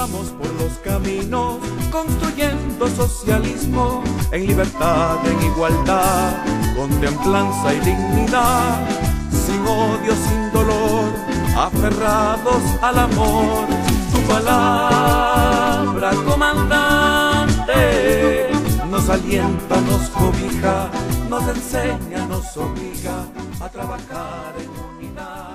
vamos por los caminos, construyendo socialismo en libertad, en igualdad, con templanza y dignidad, sin odio, sin dolor, aferrados al amor. Tu palabra, comandante, nos alienta, nos cobija, nos enseña, nos obliga a trabajar en unidad.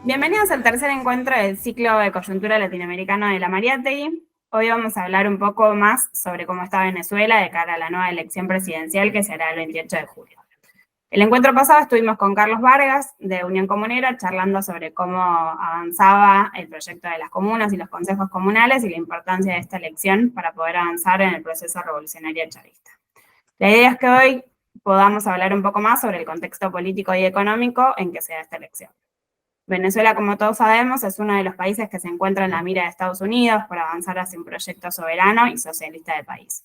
Bienvenidos al tercer encuentro del ciclo de coyuntura latinoamericano de la Mariátegui. Hoy vamos a hablar un poco más sobre cómo está Venezuela de cara a la nueva elección presidencial que será el 28 de julio. El encuentro pasado estuvimos con Carlos Vargas, de Unión Comunera, charlando sobre cómo avanzaba el proyecto de las comunas y los consejos comunales y la importancia de esta elección para poder avanzar en el proceso revolucionario chavista. La idea es que hoy podamos hablar un poco más sobre el contexto político y económico en que se da esta elección. Venezuela, como todos sabemos, es uno de los países que se encuentra en la mira de Estados Unidos por avanzar hacia un proyecto soberano y socialista del país.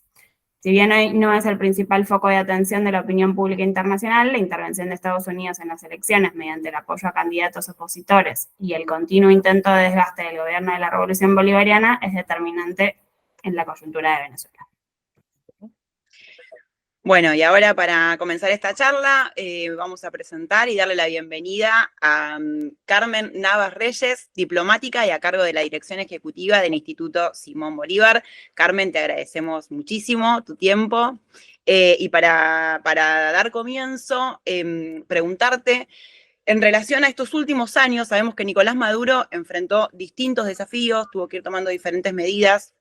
Si bien hoy no es el principal foco de atención de la opinión pública internacional, la intervención de Estados Unidos en las elecciones mediante el apoyo a candidatos opositores y el continuo intento de desgaste del gobierno de la Revolución Bolivariana es determinante en la coyuntura de Venezuela. Bueno, y ahora para comenzar esta charla vamos a presentar y darle la bienvenida a Carmen Navas Reyes, diplomática y a cargo de la Dirección Ejecutiva del Instituto Simón Bolívar. Carmen, te agradecemos muchísimo tu tiempo. Y para dar comienzo, preguntarte, en relación a estos últimos años, sabemos que Nicolás Maduro enfrentó distintos desafíos, tuvo que ir tomando diferentes medidas.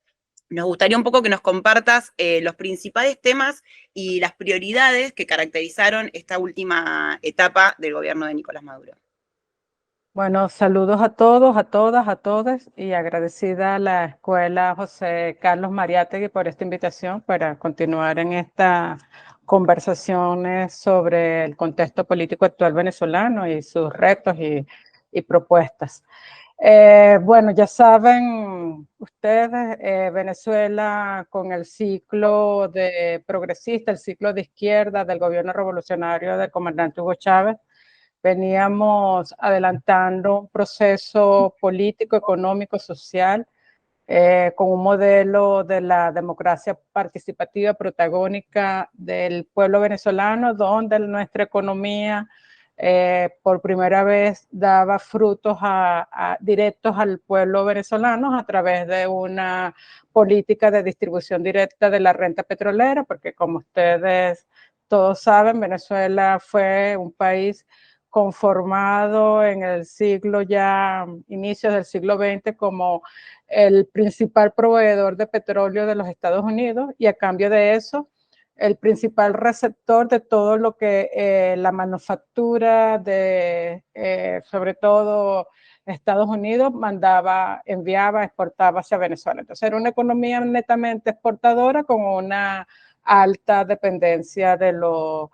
Nos gustaría un poco que nos compartas los principales temas y las prioridades que caracterizaron esta última etapa del gobierno de Nicolás Maduro. Bueno, saludos a todos, a todas, a todos, y agradecida a la Escuela José Carlos Mariátegui por esta invitación para continuar en estas conversaciones sobre el contexto político actual venezolano y sus retos y propuestas. Bueno, ya saben ustedes, Venezuela con el ciclo de progresista, el ciclo de izquierda del gobierno revolucionario del comandante Hugo Chávez, veníamos adelantando un proceso político, económico, social, con un modelo de la democracia participativa protagónica del pueblo venezolano, donde nuestra economía por primera vez daba frutos directos al pueblo venezolano a través de una política de distribución directa de la renta petrolera, porque como ustedes todos saben, Venezuela fue un país conformado en el siglo ya, inicios del siglo XX, como el principal proveedor de petróleo de los Estados Unidos, y a cambio de eso, el principal receptor de todo lo que la manufactura de, sobre todo Estados Unidos, enviaba, exportaba hacia Venezuela. Entonces era una economía netamente exportadora con una alta dependencia de lo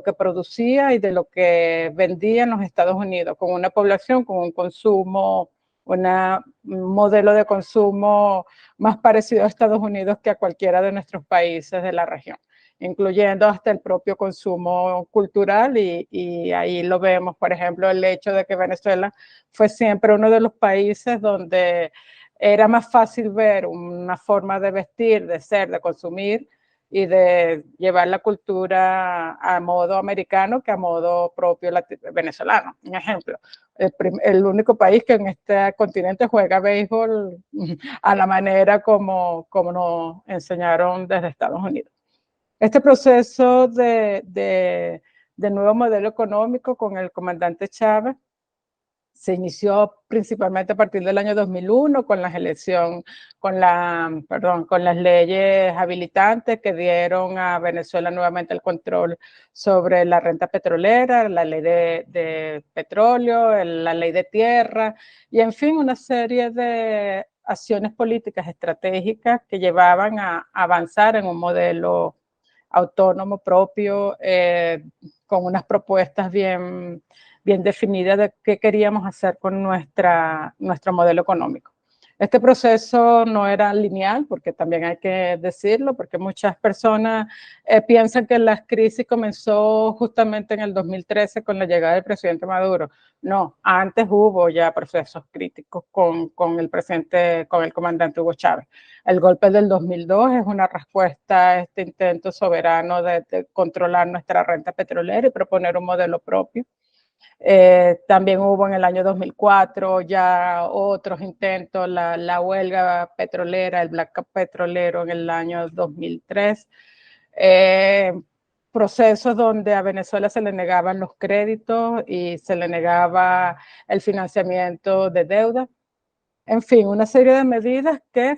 que producía y de lo que vendía en los Estados Unidos, con una población con un consumo, un modelo de consumo más parecido a Estados Unidos que a cualquiera de nuestros países de la región, incluyendo hasta el propio consumo cultural, y ahí lo vemos, por ejemplo, el hecho de que Venezuela fue siempre uno de los países donde era más fácil ver una forma de vestir, de ser, de consumir y de llevar la cultura a modo americano que a modo propio venezolano. Un ejemplo, el único país que en este continente juega béisbol a la manera como nos enseñaron desde Estados Unidos. Este proceso de nuevo modelo económico con el comandante Chávez se inició principalmente a partir del año 2001 con las leyes habilitantes que dieron a Venezuela nuevamente el control sobre la renta petrolera, la ley de petróleo, la ley de tierra y, en fin, una serie de acciones políticas estratégicas que llevaban a avanzar en un modelo autónomo propio, con unas propuestas bien definida de qué queríamos hacer con nuestro modelo económico. Este proceso no era lineal, porque también hay que decirlo, porque muchas personas piensan que la crisis comenzó justamente en el 2013 con la llegada del presidente Maduro. No, antes hubo ya procesos críticos con el presidente, con el comandante Hugo Chávez. El golpe del 2002 es una respuesta a este intento soberano de controlar nuestra renta petrolera y proponer un modelo propio. También hubo en el año 2004 ya otros intentos, la huelga petrolera, el blackout petrolero en el año 2003. Procesos donde a Venezuela se le negaban los créditos y se le negaba el financiamiento de deuda. En fin, una serie de medidas que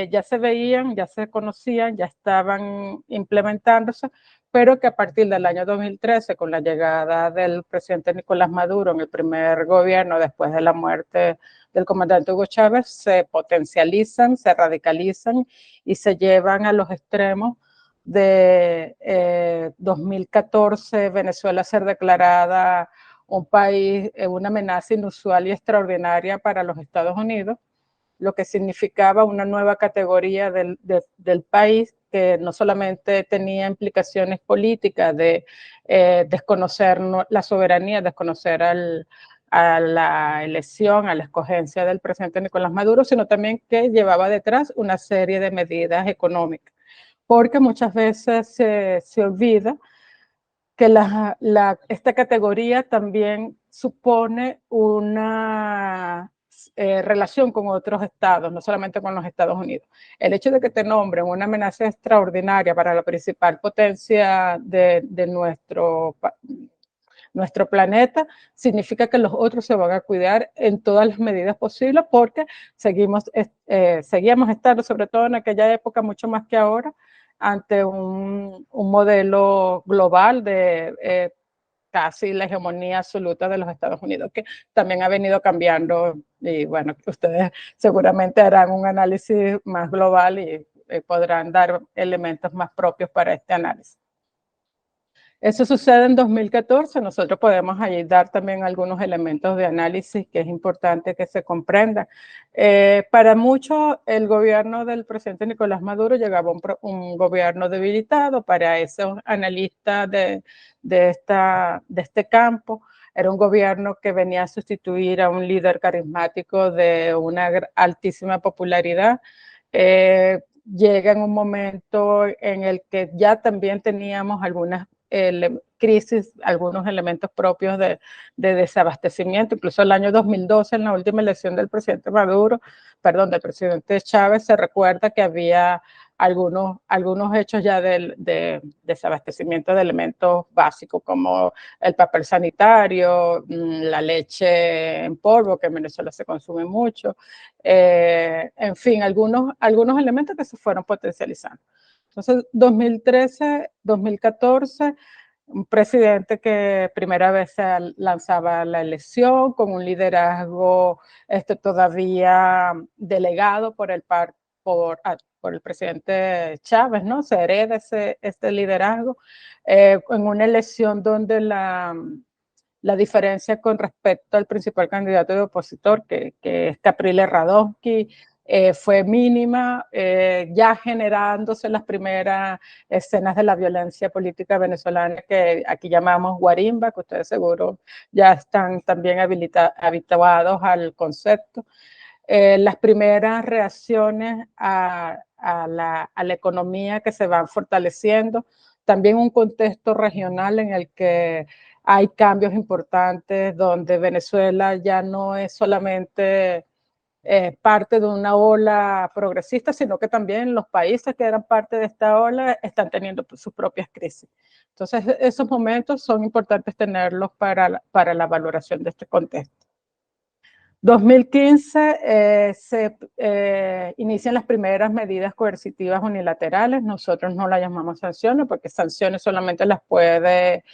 ya se veían, ya se conocían, ya estaban implementándose, pero que a partir del año 2013, con la llegada del presidente Nicolás Maduro en el primer gobierno después de la muerte del comandante Hugo Chávez, se potencializan, se radicalizan y se llevan a los extremos de 2014, Venezuela ser declarada un país, una amenaza inusual y extraordinaria para los Estados Unidos, lo que significaba una nueva categoría del país que no solamente tenía implicaciones políticas de desconocer la soberanía, desconocer a la elección, a la escogencia del presidente Nicolás Maduro, sino también que llevaba detrás una serie de medidas económicas, porque muchas veces se olvida que esta categoría también supone una relación con otros estados, no solamente con los Estados Unidos. El hecho de que te nombren una amenaza extraordinaria para la principal potencia de nuestro planeta, significa que los otros se van a cuidar en todas las medidas posibles, porque seguíamos estando, sobre todo en aquella época, mucho más que ahora, ante un modelo global de casi la hegemonía absoluta de los Estados Unidos, que también ha venido cambiando, y bueno, ustedes seguramente harán un análisis más global y podrán dar elementos más propios para este análisis. Eso sucede en 2014, nosotros podemos ahí dar también algunos elementos de análisis que es importante que se comprendan. Para muchos, el gobierno del presidente Nicolás Maduro llegaba un gobierno debilitado. Para esos analistas de este campo, era un gobierno que venía a sustituir a un líder carismático de una altísima popularidad. Llega en un momento en el que ya también teníamos algunas crisis, algunos elementos propios de desabastecimiento. Incluso el año 2012, en la última elección del presidente del presidente Chávez, se recuerda que había algunos hechos ya de desabastecimiento de elementos básicos, como el papel sanitario, la leche en polvo, que en Venezuela se consume mucho, en fin, algunos elementos que se fueron potencializando. Entonces, 2013, 2014, un presidente que primera vez se lanzaba la elección con un liderazgo todavía delegado por el presidente Chávez, ¿no? Se hereda este liderazgo en una elección donde la diferencia con respecto al principal candidato de opositor, que es Capriles Radonsky, fue mínima, ya generándose las primeras escenas de la violencia política venezolana que aquí llamamos guarimba, que ustedes seguro ya están también habituados al concepto. Las primeras reacciones a la economía que se van fortaleciendo, también un contexto regional en el que hay cambios importantes, donde Venezuela ya no es solamente parte de una ola progresista, sino que también los países que eran parte de esta ola están teniendo sus propias crisis. Entonces, esos momentos son importantes tenerlos para la valoración de este contexto. 2015 se inician las primeras medidas coercitivas unilaterales. Nosotros no las llamamos sanciones, porque sanciones solamente las puede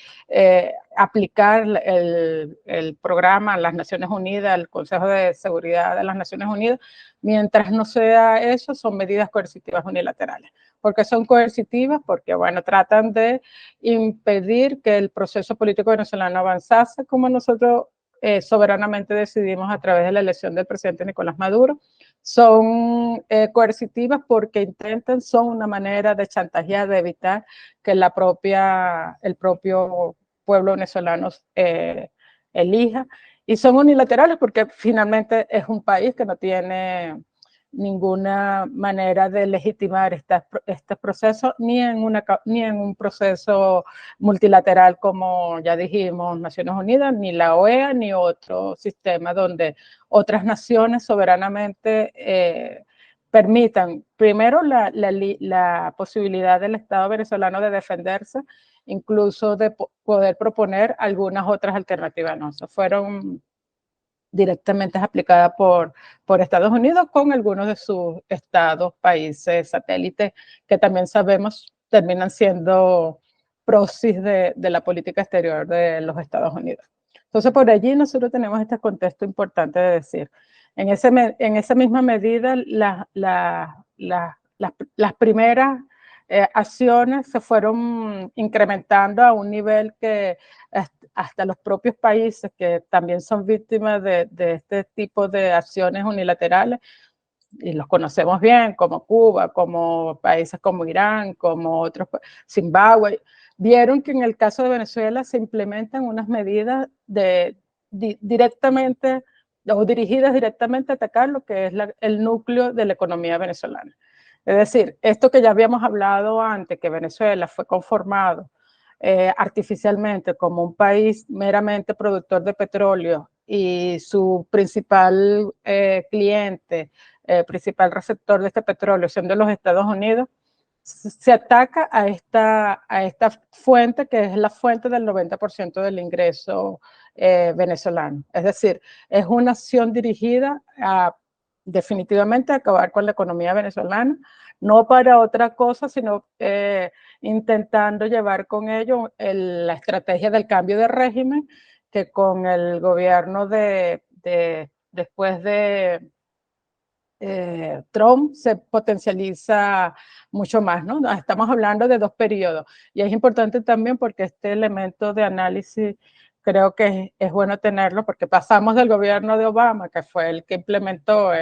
aplicar el programa, las Naciones Unidas, el Consejo de Seguridad de las Naciones Unidas. Mientras no sea eso, son medidas coercitivas unilaterales. ¿Por qué son coercitivas? Porque, bueno, tratan de impedir que el proceso político venezolano avanzase como nosotros soberanamente decidimos a través de la elección del presidente Nicolás Maduro. son coercitivas porque son una manera de chantajear, de evitar que el propio pueblo venezolano elija, y son unilaterales porque finalmente es un país que no tiene ninguna manera de legitimar este proceso ni en un proceso multilateral como ya dijimos Naciones Unidas, ni la OEA, ni otro sistema donde otras naciones soberanamente permitan primero la posibilidad del Estado venezolano de defenderse, incluso de poder proponer algunas otras alternativas. No, eso fueron directamente aplicadas por Estados Unidos con algunos de sus estados, países, satélites, que también sabemos terminan siendo proxies de la política exterior de los Estados Unidos. Entonces, por allí nosotros tenemos este contexto importante de decir, en esa misma medida, las primeras acciones se fueron incrementando a un nivel que hasta los propios países que también son víctimas de este tipo de acciones unilaterales, y los conocemos bien, como Cuba, como países como Irán, como otros, Zimbabue, vieron que en el caso de Venezuela se implementan unas medidas directamente o dirigidas directamente a atacar lo que es el núcleo de la economía venezolana. Es decir, esto que ya habíamos hablado antes, que Venezuela fue conformado artificialmente como un país meramente productor de petróleo y su principal cliente, principal receptor de este petróleo siendo los Estados Unidos, se ataca a esta fuente que es la fuente del 90% del ingreso venezolano. Es decir, es una acción dirigida a definitivamente acabar con la economía venezolana, no para otra cosa, sino intentando llevar con ello la estrategia del cambio de régimen, que con el gobierno después de Trump se potencializa mucho más, ¿no? Estamos hablando de 2 periodos, y es importante también porque este elemento de análisis creo que es bueno tenerlo, porque pasamos del gobierno de Obama, que fue el que implementó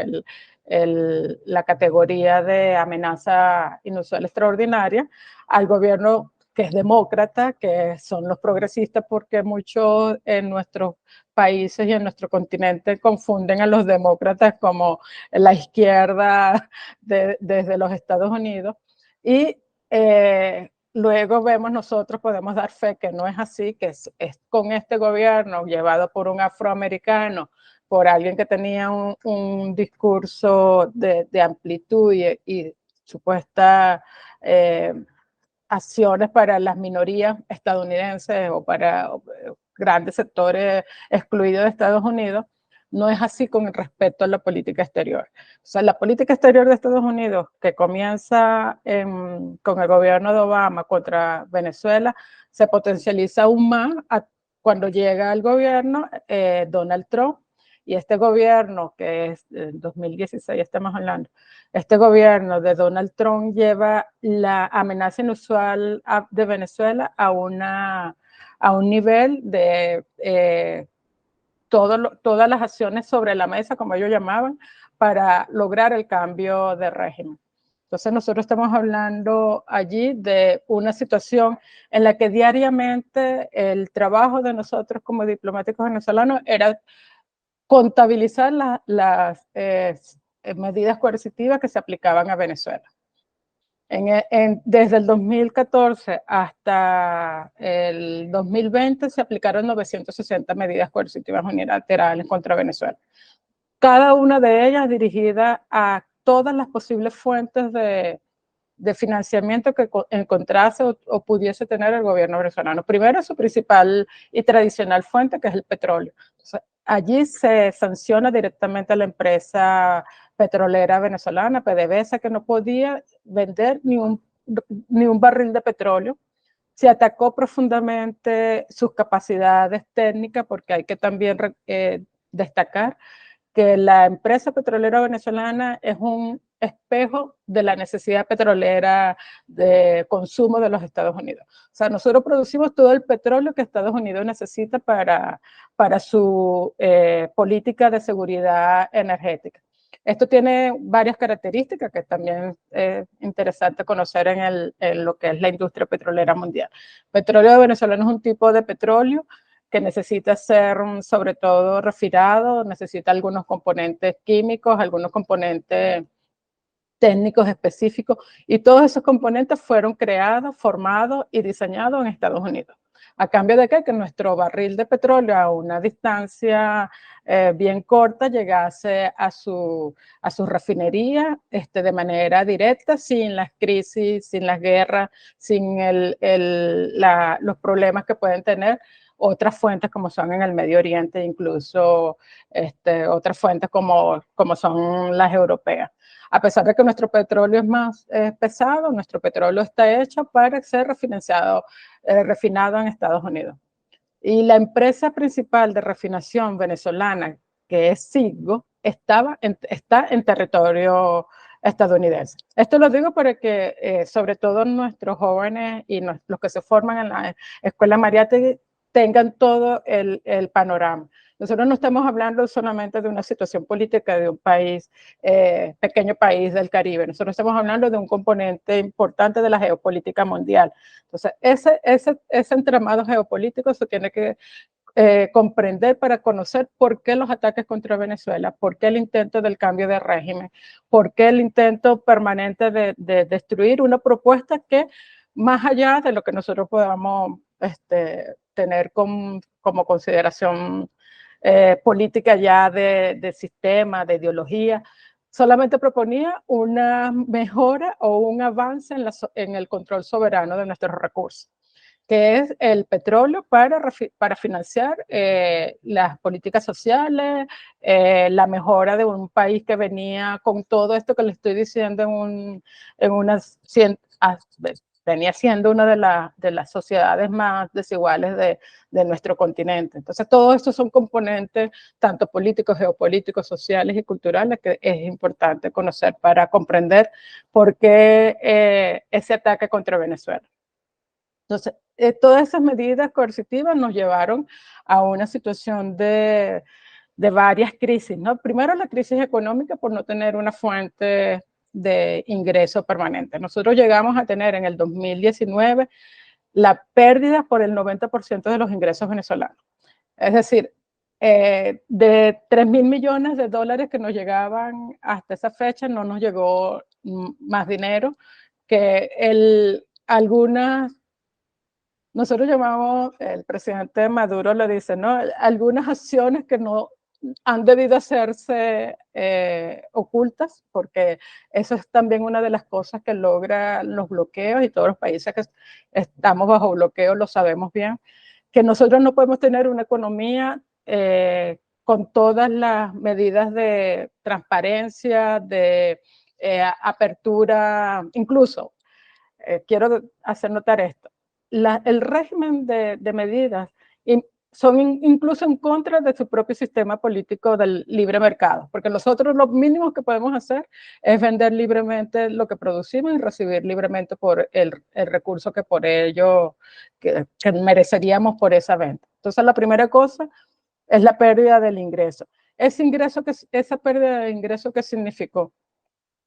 la categoría de amenaza inusual extraordinaria, al gobierno que es demócrata, que son los progresistas, porque muchos en nuestros países y en nuestro continente confunden a los demócratas como la izquierda desde los Estados Unidos. Y luego vemos nosotros, podemos dar fe que no es así, que es con este gobierno llevado por un afroamericano, por alguien que tenía un discurso de amplitud y supuesta acciones para las minorías estadounidenses o para grandes sectores excluidos de Estados Unidos, no es así con respecto a la política exterior. O sea, la política exterior de Estados Unidos, que comienza con el gobierno de Obama contra Venezuela, se potencializa aún más cuando llega al gobierno Donald Trump, y este gobierno, que es en 2016 estamos hablando, este gobierno de Donald Trump lleva la amenaza inusual de Venezuela a un nivel de todas las acciones sobre la mesa, como ellos llamaban, para lograr el cambio de régimen. Entonces nosotros estamos hablando allí de una situación en la que diariamente el trabajo de nosotros como diplomáticos venezolanos era contabilizar las medidas coercitivas que se aplicaban a Venezuela. Desde el 2014 hasta el 2020 se aplicaron 960 medidas coercitivas unilaterales contra Venezuela. Cada una de ellas dirigida a todas las posibles fuentes de financiamiento que encontrase o pudiese tener el gobierno venezolano. Primero, su principal y tradicional fuente, que es el petróleo. Entonces, allí se sanciona directamente a la empresa petrolera venezolana, PDVSA, que no podía vender ni un barril de petróleo. Se atacó profundamente sus capacidades técnicas, porque hay que también destacar que la empresa petrolera venezolana es un espejo de la necesidad petrolera de consumo de los Estados Unidos. O sea, nosotros producimos todo el petróleo que Estados Unidos necesita para su política de seguridad energética. Esto tiene varias características que también es interesante conocer en lo que es la industria petrolera mundial. Petróleo venezolano es un tipo de petróleo que necesita ser sobre todo refinado, necesita algunos componentes químicos, algunos componentes técnicos específicos, y todos esos componentes fueron creados, formados y diseñados en Estados Unidos. ¿A cambio de qué? Que nuestro barril de petróleo a una distancia bien corta llegase a su refinería de manera directa, sin las crisis, sin las guerras, sin los problemas que pueden tener otras fuentes como son en el Medio Oriente, incluso otras fuentes como son las europeas. A pesar de que nuestro petróleo es más pesado, nuestro petróleo está hecho para ser refinado en Estados Unidos. Y la empresa principal de refinación venezolana, que es Citgo, está en territorio estadounidense. Esto lo digo porque sobre todo nuestros jóvenes y los que se forman en la Escuela Mariátegui tengan todo el panorama. Nosotros no estamos hablando solamente de una situación política de un país, pequeño país del Caribe. Nosotros estamos hablando de un componente importante de la geopolítica mundial. Entonces, ese entramado geopolítico se tiene que comprender para conocer por qué los ataques contra Venezuela, por qué el intento del cambio de régimen, por qué el intento permanente de destruir una propuesta que, más allá de lo que nosotros podamos tener como consideración política ya de sistema, de ideología, solamente proponía una mejora o un avance en el control soberano de nuestros recursos, que es el petróleo para financiar las políticas sociales, la mejora de un país que venía con todo esto que le estoy diciendo venía siendo una de las sociedades más desiguales de nuestro continente. Entonces, todos estos son componentes, tanto políticos, geopolíticos, sociales y culturales, que es importante conocer para comprender por qué ese ataque contra Venezuela. Entonces, todas esas medidas coercitivas nos llevaron a una situación de varias crisis, ¿no? Primero, la crisis económica por no tener una fuente de ingreso permanente. Nosotros llegamos a tener en el 2019 la pérdida por el 90% de los ingresos venezolanos. Es decir, de 3.000 millones de dólares que nos llegaban hasta esa fecha, no nos llegó más dinero que nosotros llamamos, el presidente Maduro le dice, ¿no? Algunas acciones que no han debido hacerse ocultas, porque eso es también una de las cosas que logran los bloqueos, y todos los países que estamos bajo bloqueo lo sabemos bien, que nosotros no podemos tener una economía con todas las medidas de transparencia, de apertura, incluso, quiero hacer notar esto, el régimen de medidas son incluso en contra de su propio sistema político del libre mercado, porque nosotros lo mínimo que podemos hacer es vender libremente lo que producimos y recibir libremente por el recurso que por ello que mereceríamos por esa venta. Entonces, la primera cosa es la pérdida del ingreso. Esa pérdida de ingreso, ¿qué significó?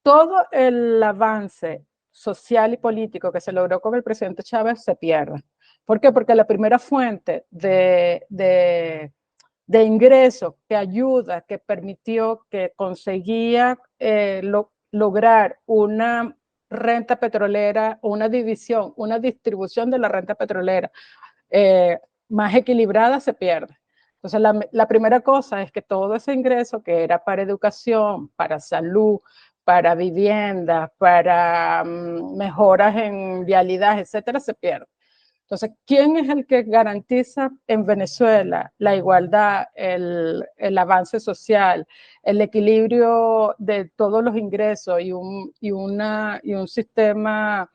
Todo el avance social y político que se logró con el presidente Chávez se pierde. ¿Por qué? Porque la primera fuente de ingreso que ayuda, que permitió, que conseguía lograr una renta petrolera, una división, una distribución de la renta petrolera más equilibrada, se pierde. Entonces, la primera cosa es que todo ese ingreso que era para educación, para salud, para viviendas, para mejoras en vialidad, etcétera, se pierde. Entonces, ¿quién es el que garantiza en Venezuela la igualdad, el avance social, el equilibrio de todos los ingresos y un sistema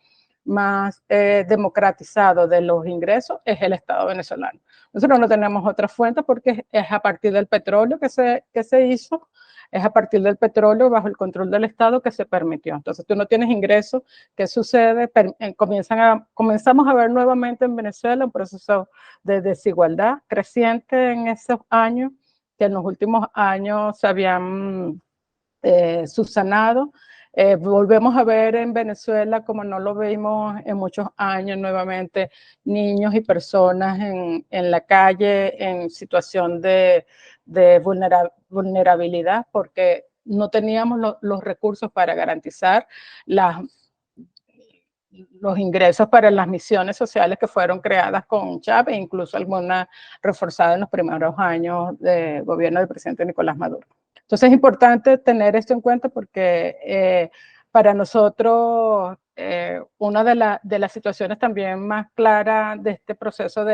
más democratizado de los ingresos? Es el Estado venezolano. Nosotros no tenemos otra fuente porque es a partir del petróleo que se hizo, es a partir del petróleo bajo el control del Estado que se permitió. Entonces, tú no tienes ingresos. ¿Qué sucede? Comenzamos a ver nuevamente en Venezuela un proceso de desigualdad creciente en esos años, que en los últimos años se habían subsanado. Volvemos a ver en Venezuela, como no lo vimos en muchos años, nuevamente niños y personas en la calle en situación de vulnerabilidad, porque no teníamos los recursos para garantizar los ingresos para las misiones sociales que fueron creadas con Chávez, incluso algunas reforzadas en los primeros años de gobierno del presidente Nicolás Maduro. Entonces es importante tener esto en cuenta porque para nosotros una de las situaciones también más claras de este proceso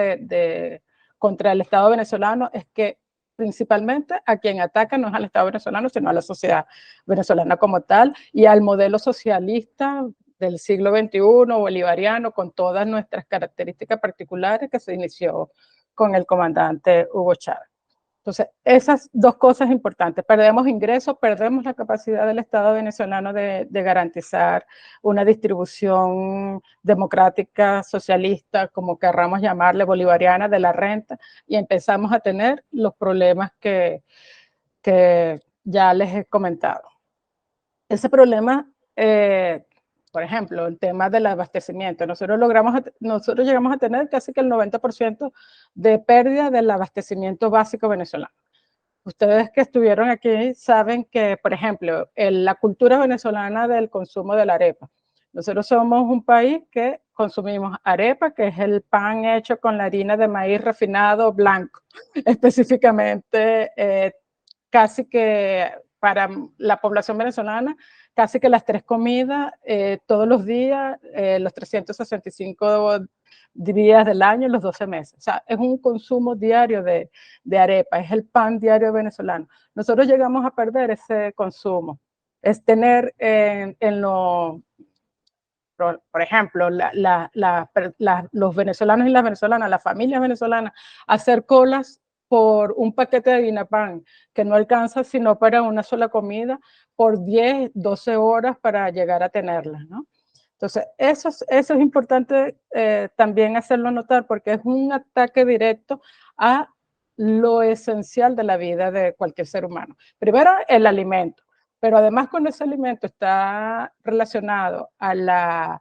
contra el Estado venezolano es que principalmente a quien ataca no es al Estado venezolano, sino a la sociedad venezolana como tal y al modelo socialista del siglo XXI, bolivariano, con todas nuestras características particulares que se inició con el comandante Hugo Chávez. Entonces, esas dos cosas importantes, perdemos ingresos, perdemos la capacidad del Estado venezolano de garantizar una distribución democrática, socialista, como querramos llamarle, bolivariana de la renta, y empezamos a tener los problemas que ya les he comentado. Ese problema, por ejemplo, el tema del abastecimiento, nosotros llegamos a tener casi que el 90% de pérdida del abastecimiento básico venezolano. Ustedes que estuvieron aquí saben que, por ejemplo, la cultura venezolana del consumo de la arepa. Nosotros somos un país que consumimos arepa, que es el pan hecho con la harina de maíz refinado blanco. Específicamente, casi que para la población venezolana, casi que las 3 comidas, todos los días, los 365 días del año, los 12 meses. O sea, es un consumo diario de arepa, es el pan diario venezolano. Nosotros llegamos a perder ese consumo. Es tener por ejemplo, los venezolanos y las venezolanas, las familias venezolanas, hacer colas por un paquete de harina pan que no alcanza sino para una sola comida por 10, 12 horas para llegar a tenerla, ¿no? Entonces, eso es importante también hacerlo notar porque es un ataque directo a lo esencial de la vida de cualquier ser humano. Primero, el alimento. Pero además cuando ese alimento está relacionado a la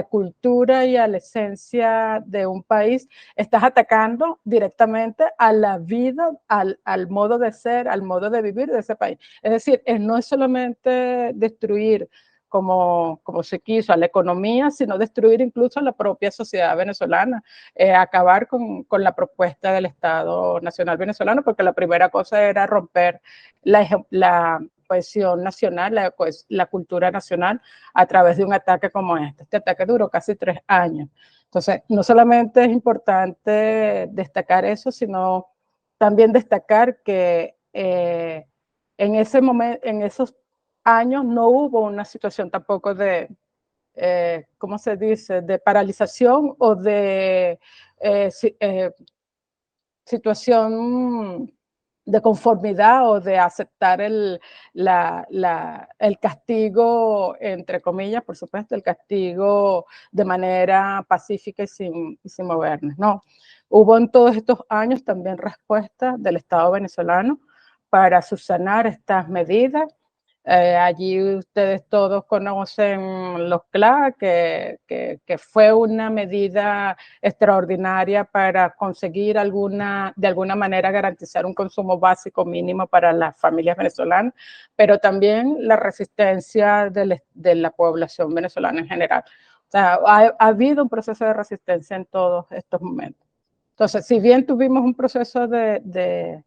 cultura y a la esencia de un país, estás atacando directamente a la vida, al modo de ser, al modo de vivir de ese país. Es decir, no es solamente destruir como se quiso a la economía, sino destruir incluso a la propia sociedad venezolana, acabar con la propuesta del Estado Nacional Venezolano, porque la primera cosa era romper la cohesión nacional, la cultura nacional a través de un ataque como este. Este ataque duró casi 3 años. Entonces, no solamente es importante destacar eso, sino también destacar que en ese momento, en esos años no hubo una situación tampoco de, ¿cómo se dice?, de paralización o de situación de conformidad o de aceptar el castigo, entre comillas, por supuesto, el castigo de manera pacífica y sin movernos, ¿no? Hubo en todos estos años también respuestas del Estado venezolano para subsanar estas medidas. Allí ustedes todos conocen los CLA, que fue una medida extraordinaria para conseguir de alguna manera garantizar un consumo básico mínimo para las familias venezolanas, pero también la resistencia de la población venezolana en general. O sea, ha habido un proceso de resistencia en todos estos momentos. Entonces, si bien tuvimos un proceso de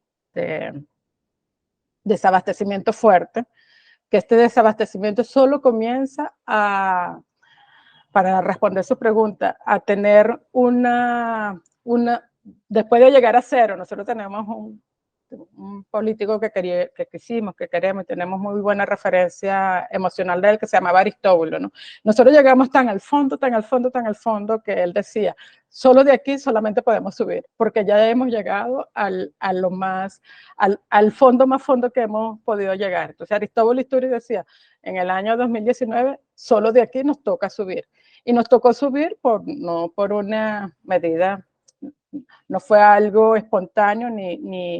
desabastecimiento fuerte, que este desabastecimiento solo comienza para responder su pregunta, a tener después de llegar a cero, nosotros tenemos un político que quisimos, que queremos, y tenemos muy buena referencia emocional de él, que se llamaba Aristóbulo, ¿no? Nosotros llegamos tan al fondo, tan al fondo, tan al fondo, que él decía, solo de aquí solamente podemos subir, porque ya hemos llegado al fondo más fondo que hemos podido llegar. Entonces Aristóbulo Isturi decía, en el año 2019, solo de aquí nos toca subir. Y nos tocó subir no por una medida no fue algo espontáneo,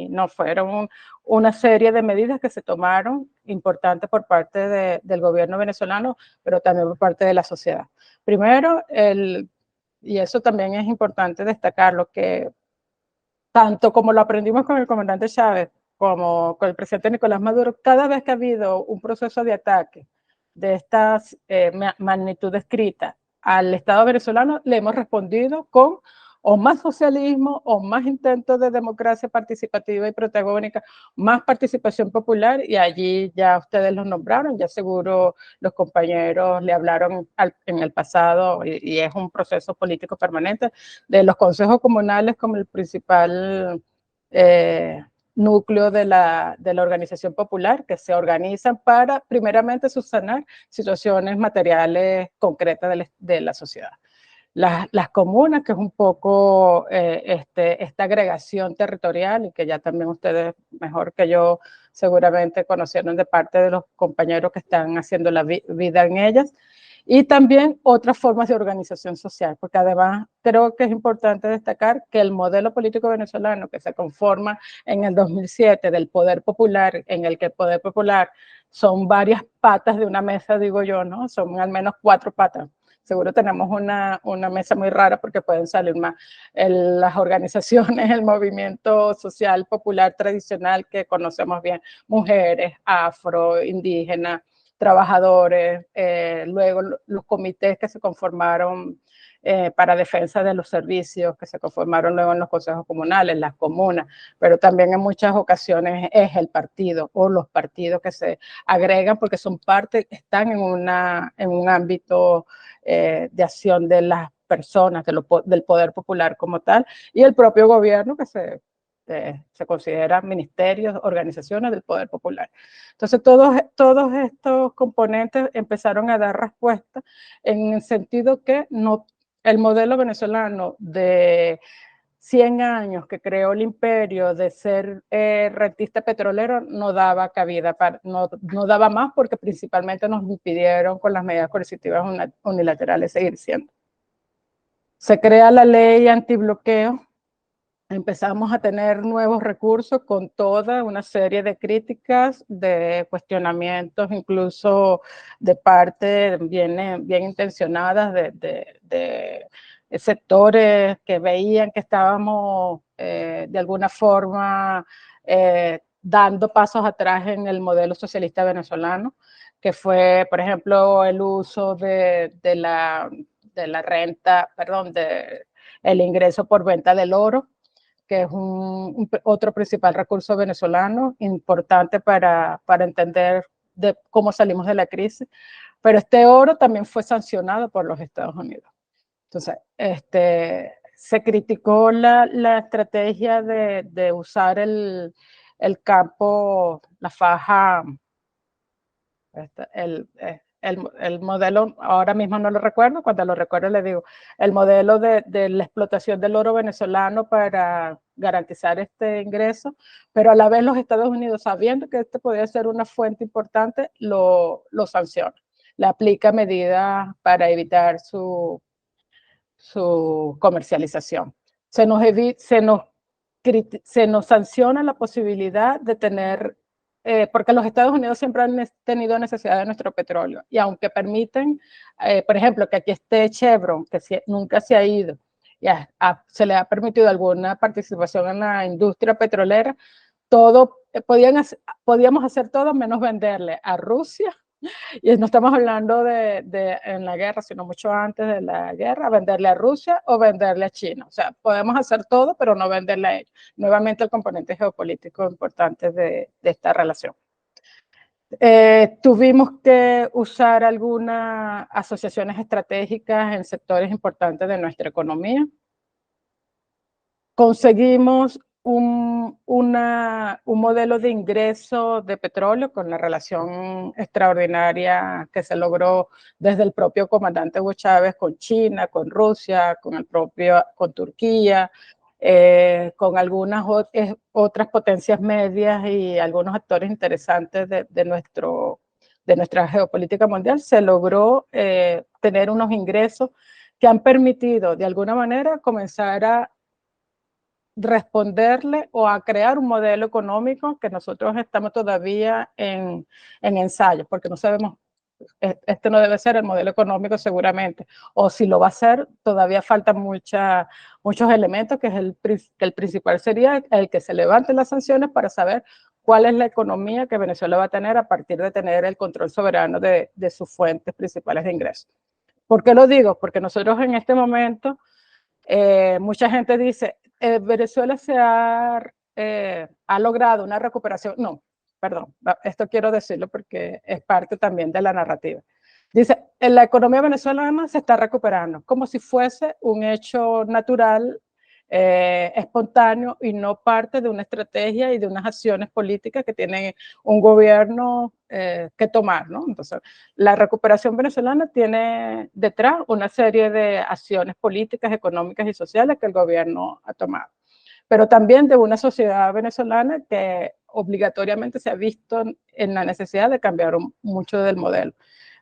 no fueron una serie de medidas que se tomaron importantes por parte del gobierno venezolano, pero también por parte de la sociedad. Primero, y eso también es importante destacarlo, que tanto como lo aprendimos con el comandante Chávez, como con el presidente Nicolás Maduro, cada vez que ha habido un proceso de ataque de esta magnitud descrita al Estado venezolano, le hemos respondido con o más socialismo, o más intentos de democracia participativa y protagónica, más participación popular, y allí ya ustedes los nombraron, ya seguro los compañeros le hablaron en el pasado, y es un proceso político permanente, de los consejos comunales como el principal núcleo de la organización popular, que se organizan para primeramente subsanar situaciones materiales concretas de la sociedad. Las comunas, que es un poco esta agregación territorial, y que ya también ustedes mejor que yo seguramente conocieron de parte de los compañeros que están haciendo la vida en ellas, y también otras formas de organización social, porque además creo que es importante destacar que el modelo político venezolano que se conforma en el 2007 del poder popular, en el que el poder popular son varias patas de una mesa, digo yo, ¿no? Son al menos 4 patas. Seguro tenemos una mesa muy rara porque pueden salir más las organizaciones, el movimiento social popular tradicional que conocemos bien, mujeres, afro, indígenas, trabajadores, luego los comités que se conformaron para defensa de los servicios, que se conformaron luego en los consejos comunales, las comunas, pero también en muchas ocasiones es el partido o los partidos que se agregan porque son parte, están en un ámbito de acción de las personas, del poder popular como tal, y el propio gobierno que se considera ministerios, organizaciones del poder popular. Entonces, todos estos componentes empezaron a dar respuesta en el sentido que el modelo venezolano de 100 años que creó el imperio de ser rentista petrolero no daba cabida, no daba más porque principalmente nos impidieron con las medidas coercitivas unilaterales seguir siendo. Se crea la ley antibloqueo, empezamos a tener nuevos recursos con toda una serie de críticas, de cuestionamientos, incluso de parte bien intencionadas de sectores que veían que estábamos de alguna forma dando pasos atrás en el modelo socialista venezolano, que fue, por ejemplo, el uso de la renta, perdón, el ingreso por venta del oro, que es otro principal recurso venezolano importante para entender cómo salimos de la crisis. Pero este oro también fue sancionado por los Estados Unidos. Entonces, se criticó la estrategia de usar el campo, la faja, el modelo, ahora mismo no lo recuerdo, cuando lo recuerdo le digo, el modelo de la explotación del oro venezolano para garantizar este ingreso, pero a la vez los Estados Unidos, sabiendo que este podía ser una fuente importante, lo sanciona, le aplica medidas para evitar su comercialización. Se nos sanciona la posibilidad de tener, porque los Estados Unidos siempre han tenido necesidad de nuestro petróleo, y aunque permiten, por ejemplo, que aquí esté Chevron, que nunca se ha ido, se le ha permitido alguna participación en la industria petrolera, podíamos hacer todo menos venderle a Rusia, y no estamos hablando en la guerra, sino mucho antes de la guerra, venderle a Rusia o venderle a China. O sea, podemos hacer todo, pero no venderle a ellos. Nuevamente el componente geopolítico importante de esta relación. Tuvimos que usar algunas asociaciones estratégicas en sectores importantes de nuestra economía. Conseguimos un modelo de ingreso de petróleo con la relación extraordinaria que se logró desde el propio comandante Hugo Chávez con China, con Rusia, con Turquía, con algunas otras potencias medias y algunos actores interesantes de nuestra geopolítica mundial. Se logró tener unos ingresos que han permitido de alguna manera comenzar a responderle o a crear un modelo económico que nosotros estamos todavía en ensayo, porque no sabemos, este no debe ser el modelo económico seguramente, o si lo va a ser, todavía faltan muchos elementos, que el principal sería el que se levanten las sanciones para saber cuál es la economía que Venezuela va a tener a partir de tener el control soberano de sus fuentes principales de ingresos. ¿Por qué lo digo? Porque nosotros en este momento, mucha gente dice, Venezuela ha logrado una recuperación. No, perdón, esto quiero decirlo porque es parte también de la narrativa. Dice, la economía venezolana se está recuperando, como si fuese un hecho natural, espontáneo, y no parte de una estrategia y de unas acciones políticas que tiene un gobierno que tomar, ¿no? Entonces, la recuperación venezolana tiene detrás una serie de acciones políticas, económicas y sociales que el gobierno ha tomado, pero también de una sociedad venezolana que obligatoriamente se ha visto en la necesidad de cambiar mucho del modelo.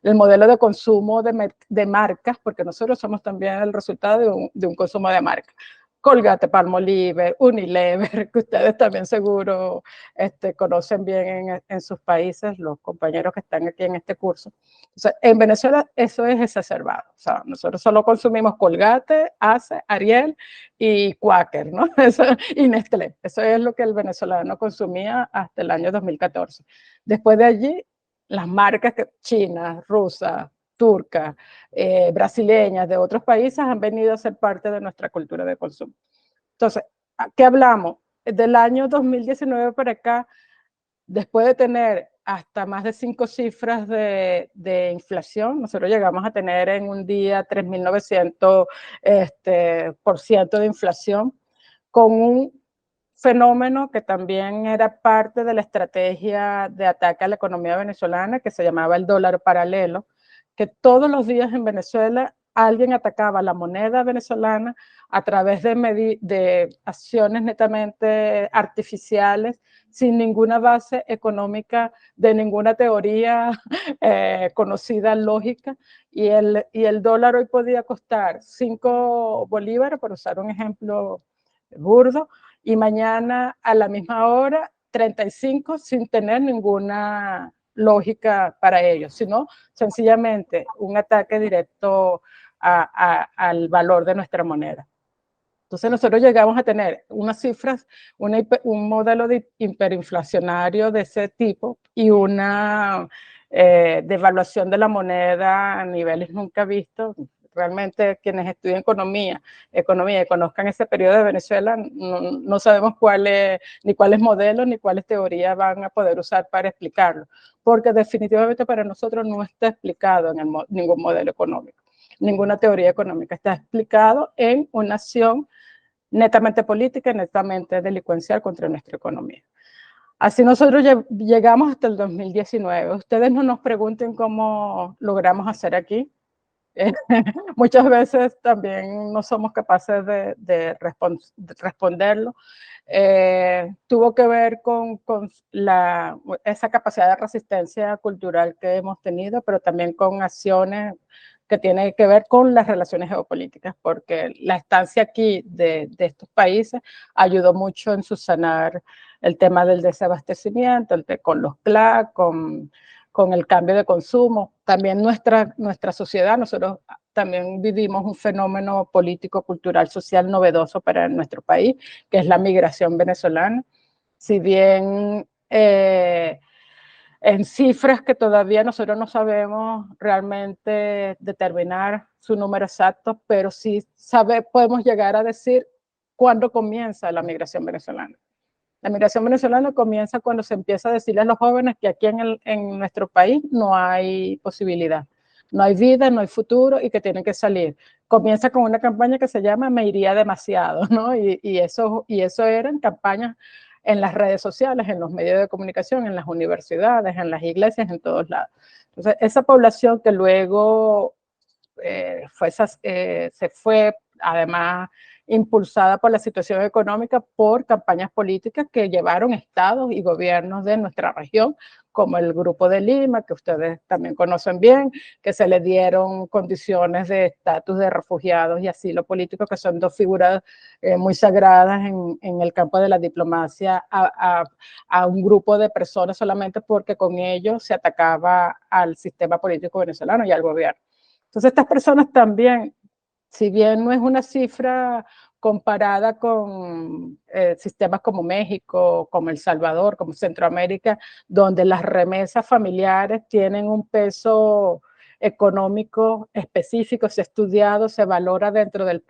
El modelo de consumo de marcas, porque nosotros somos también el resultado de un consumo de marcas. Colgate, Palmolive, Unilever, que ustedes también seguro conocen bien en sus países, los compañeros que están aquí en este curso. O sea, en Venezuela eso es exacerbado. O sea, nosotros solo consumimos Colgate, Ace, Ariel y Quaker, ¿no? Y Nestlé. Eso es lo que el venezolano consumía hasta el año 2014. Después de allí, las marcas chinas, rusas, turcas, brasileñas, de otros países han venido a ser parte de nuestra cultura de consumo. Entonces, ¿qué hablamos? Del año 2019 para acá, después de tener hasta más de 5 cifras de inflación, nosotros llegamos a tener en un día 3.900% de inflación, con un fenómeno que también era parte de la estrategia de ataque a la economía venezolana, que se llamaba el dólar paralelo, que todos los días en Venezuela alguien atacaba la moneda venezolana a través de acciones netamente artificiales, sin ninguna base económica, de ninguna teoría conocida, lógica, y el dólar hoy podía costar 5 bolívares, por usar un ejemplo burdo, y mañana a la misma hora 35, sin tener ninguna lógica para ellos, sino sencillamente un ataque directo al valor de nuestra moneda. Entonces nosotros llegamos a tener unas cifras, un modelo de hiperinflacionario de ese tipo y una devaluación de la moneda a niveles nunca vistos. Realmente quienes estudian economía y conozcan ese periodo de Venezuela, no sabemos ni cuáles modelos ni cuáles teorías van a poder usar para explicarlo, porque definitivamente para nosotros no está explicado en ningún modelo económico, ninguna teoría económica. Está explicado en una acción netamente política y netamente delincuencial contra nuestra economía. Así nosotros llegamos hasta el 2019. Ustedes no nos pregunten cómo logramos hacer aquí. Muchas veces también no somos capaces de responderlo. Tuvo que ver con esa capacidad de resistencia cultural que hemos tenido, pero también con acciones que tienen que ver con las relaciones geopolíticas, porque la estancia aquí de estos países ayudó mucho en subsanar el tema del desabastecimiento, con los CLAC, con el cambio de consumo. También nuestra sociedad, nosotros también vivimos un fenómeno político, cultural, social novedoso para nuestro país, que es la migración venezolana. Si bien en cifras que todavía nosotros no sabemos realmente determinar su número exacto, pero sí podemos llegar a decir cuándo comienza la migración venezolana. La migración venezolana comienza cuando se empieza a decirle a los jóvenes que aquí en nuestro país no hay posibilidad, no hay vida, no hay futuro y que tienen que salir. Comienza con una campaña que se llama Me iría demasiado, ¿no? Y eso eran campañas en las redes sociales, en los medios de comunicación, en las universidades, en las iglesias, en todos lados. Entonces, esa población que luego se fue, además impulsada por la situación económica, por campañas políticas que llevaron estados y gobiernos de nuestra región, como el Grupo de Lima, que ustedes también conocen bien, que se le dieron condiciones de estatus de refugiados y asilo político, que son dos figuras muy sagradas en el campo de la diplomacia a un grupo de personas solamente porque con ellos se atacaba al sistema político venezolano y al gobierno. Entonces estas personas también, si bien no es una cifra comparada con sistemas como México, como El Salvador, como Centroamérica, donde las remesas familiares tienen un peso económico específico, se ha estudiado, se valora dentro del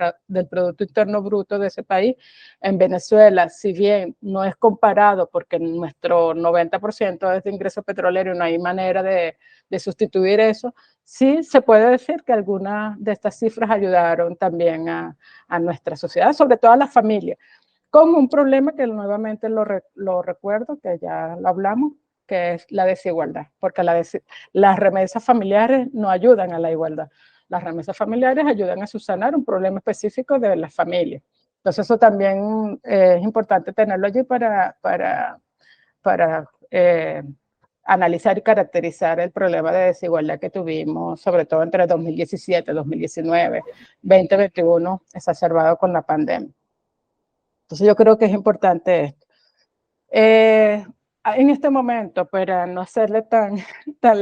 Producto Interno Bruto de ese país. En Venezuela, si bien no es comparado, porque nuestro 90% es de ingreso petrolero y no hay manera de sustituir eso, sí se puede decir que algunas de estas cifras ayudaron también a nuestra sociedad, sobre todo a las familias, con un problema que nuevamente lo recuerdo, que ya lo hablamos, que es la desigualdad, porque las remesas familiares no ayudan a la igualdad. Las remesas familiares ayudan a subsanar un problema específico de las familias. Entonces eso también es importante tenerlo allí para analizar y caracterizar el problema de desigualdad que tuvimos, sobre todo entre 2017, 2019, 2021, exacerbado con la pandemia. Entonces yo creo que es importante esto. En este momento, para no hacerle tan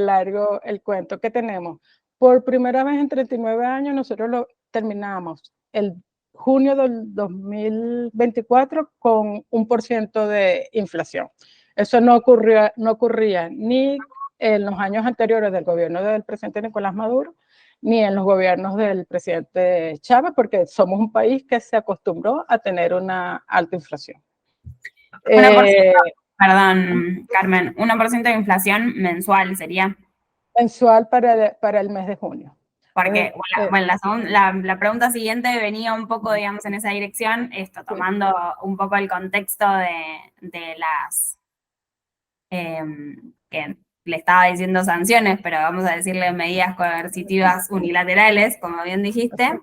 largo el cuento que tenemos, por primera vez en 39 años nosotros lo terminamos el junio del 2024 con 1% de inflación. Eso no ocurría ni en los años anteriores del gobierno del presidente Nicolás Maduro, ni en los gobiernos del presidente Chávez, porque somos un país que se acostumbró a tener una alta inflación. 1%, perdón, Carmen, 1% de inflación mensual sería. Mensual para el mes de junio. Porque, bueno, la pregunta siguiente venía un poco, digamos, en esa dirección, tomando un poco el contexto de las, que le estaba diciendo sanciones, pero vamos a decirle medidas coercitivas unilaterales, como bien dijiste.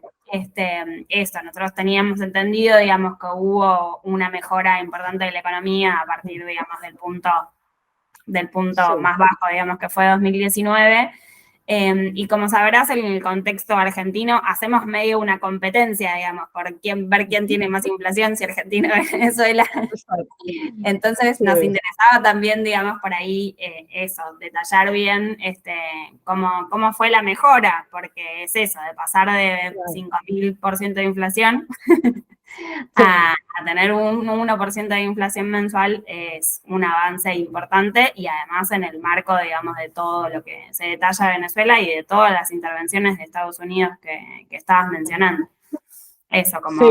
Nosotros teníamos entendido, digamos, que hubo una mejora importante de la economía a partir, digamos, del punto más bajo, digamos, que fue 2019. Y como sabrás, en el contexto argentino hacemos medio una competencia, digamos, por ver quién tiene más inflación, si Argentina o Venezuela. Entonces nos interesaba también, digamos, por ahí eso, detallar bien cómo fue la mejora, porque es eso, de pasar de 5.000% de inflación a tener un 1% de inflación mensual es un avance importante y además en el marco, digamos, de todo lo que se detalla de Venezuela y de todas las intervenciones de Estados Unidos que estabas mencionando. Eso, como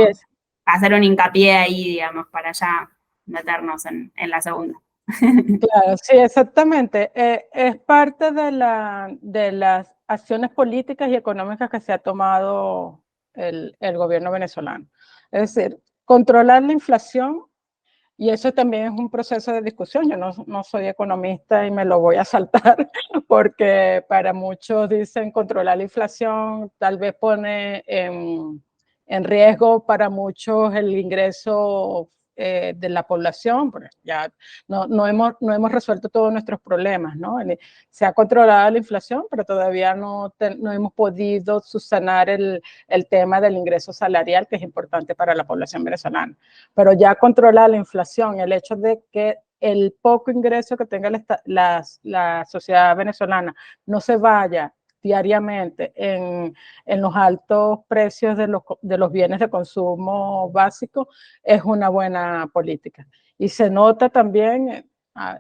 hacer un hincapié ahí, digamos, para ya meternos en la segunda. Claro, sí, exactamente. Es parte de las acciones políticas y económicas que se ha tomado el gobierno venezolano. Es decir, controlar la inflación, y eso también es un proceso de discusión. Yo no soy economista y me lo voy a saltar porque para muchos dicen controlar la inflación tal vez pone en riesgo para muchos el ingreso de la población, porque ya no hemos resuelto todos nuestros problemas, ¿no? Se ha controlado la inflación, pero todavía no hemos podido subsanar el tema del ingreso salarial, que es importante para la población venezolana. Pero ya controlar la inflación, el hecho de que el poco ingreso que tenga la sociedad venezolana no se vaya diariamente en los altos precios de los bienes de consumo básicos, es una buena política. Y se nota también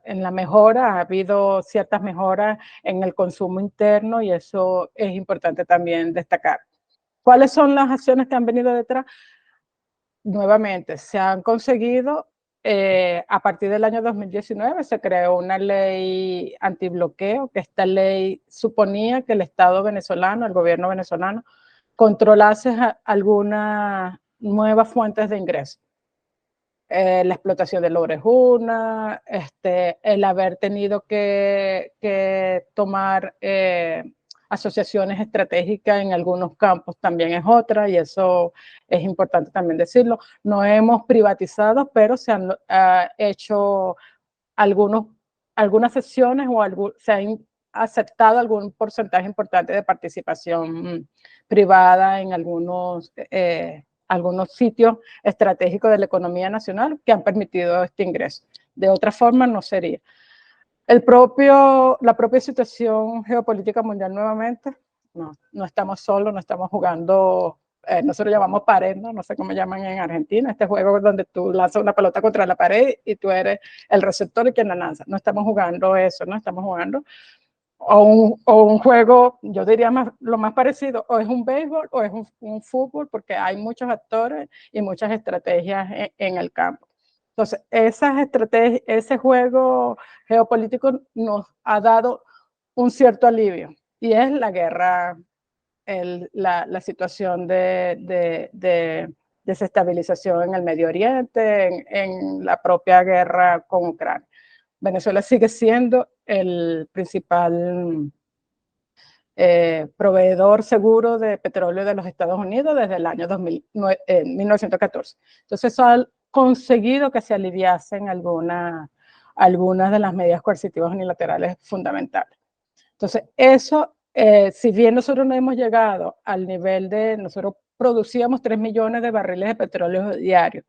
en la mejora, ha habido ciertas mejoras en el consumo interno y eso es importante también destacar. ¿Cuáles son las acciones que han venido detrás? Nuevamente, se han conseguido, a partir del año 2019 se creó una ley antibloqueo, que esta ley suponía que el Estado venezolano, el gobierno venezolano, controlase algunas nuevas fuentes de ingresos. La explotación del oro es una, el haber tenido que tomar asociaciones estratégicas en algunos campos también es otra, y eso es importante también decirlo. No hemos privatizado, pero se han hecho algunas sesiones o se han aceptado algún porcentaje importante de participación privada en algunos sitios estratégicos de la economía nacional que han permitido este ingreso. De otra forma no sería. La propia situación geopolítica mundial nuevamente, no estamos solos, no estamos jugando, nosotros llamamos pared, no sé cómo llaman en Argentina, este juego donde tú lanzas una pelota contra la pared y tú eres el receptor y quien la lanza. No estamos jugando eso, no estamos jugando o un juego, yo diría lo más parecido, o es un béisbol o es un fútbol, porque hay muchos actores y muchas estrategias en el campo. Entonces, ese juego geopolítico nos ha dado un cierto alivio, y es la guerra, la situación de desestabilización en el Medio Oriente, en la propia guerra con Ucrania. Venezuela sigue siendo el principal proveedor seguro de petróleo de los Estados Unidos desde el año 1914. Entonces, eso ha conseguido que se aliviasen algunas de las medidas coercitivas unilaterales fundamentales. Entonces, eso, si bien nosotros no hemos llegado al nivel nosotros producíamos 3 millones de barriles de petróleo diarios,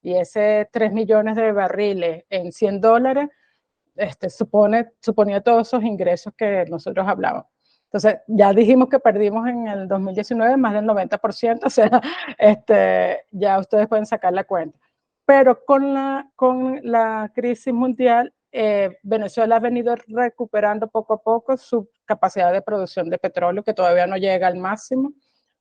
y ese 3 millones de barriles en $100 suponía todos esos ingresos que nosotros hablábamos. Entonces, ya dijimos que perdimos en el 2019 más del 90%, o sea, ya ustedes pueden sacar la cuenta. Pero con la crisis mundial, Venezuela ha venido recuperando poco a poco su capacidad de producción de petróleo, que todavía no llega al máximo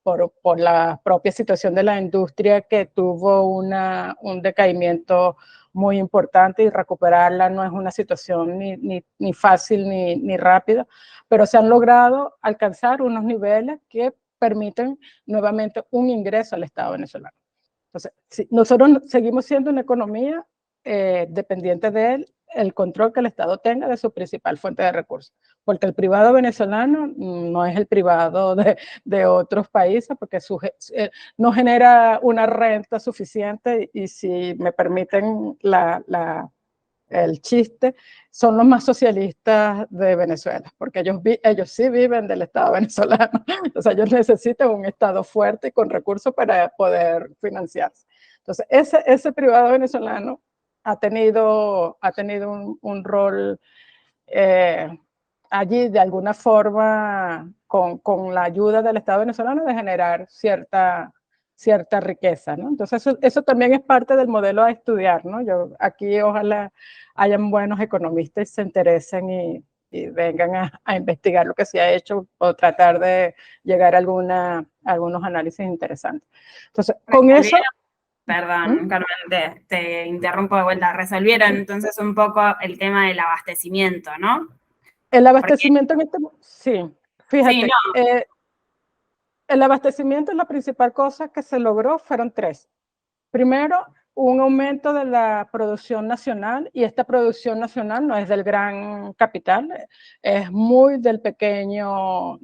por la propia situación de la industria, que tuvo un decaimiento muy importante, y recuperarla no es una situación ni fácil ni rápida, pero se han logrado alcanzar unos niveles que permiten nuevamente un ingreso al Estado venezolano. Entonces, nosotros seguimos siendo una economía dependiente del control que el Estado tenga de su principal fuente de recursos, porque el privado venezolano no es el privado de otros países, porque no genera una renta suficiente, y si me permiten el chiste, son los más socialistas de Venezuela, porque ellos sí viven del Estado venezolano. Entonces, ellos necesitan un Estado fuerte y con recursos para poder financiarse. Entonces, ese privado venezolano ha tenido un rol allí, de alguna forma, con la ayuda del Estado venezolano, de generar cierta riqueza, ¿no? Entonces, eso también es parte del modelo a estudiar, ¿no? Aquí ojalá hayan buenos economistas y se interesen y vengan a investigar lo que se ha hecho, o tratar de llegar a algunos análisis interesantes. Entonces, con eso... Perdón, Carmen, te interrumpo de vuelta. Resolvieron entonces un poco el tema del abastecimiento, ¿no? El abastecimiento sí, fíjate, sí, no. El abastecimiento, la principal cosa que se logró fueron 3. Primero, un aumento de la producción nacional, y esta producción nacional no es del gran capital, es muy del pequeño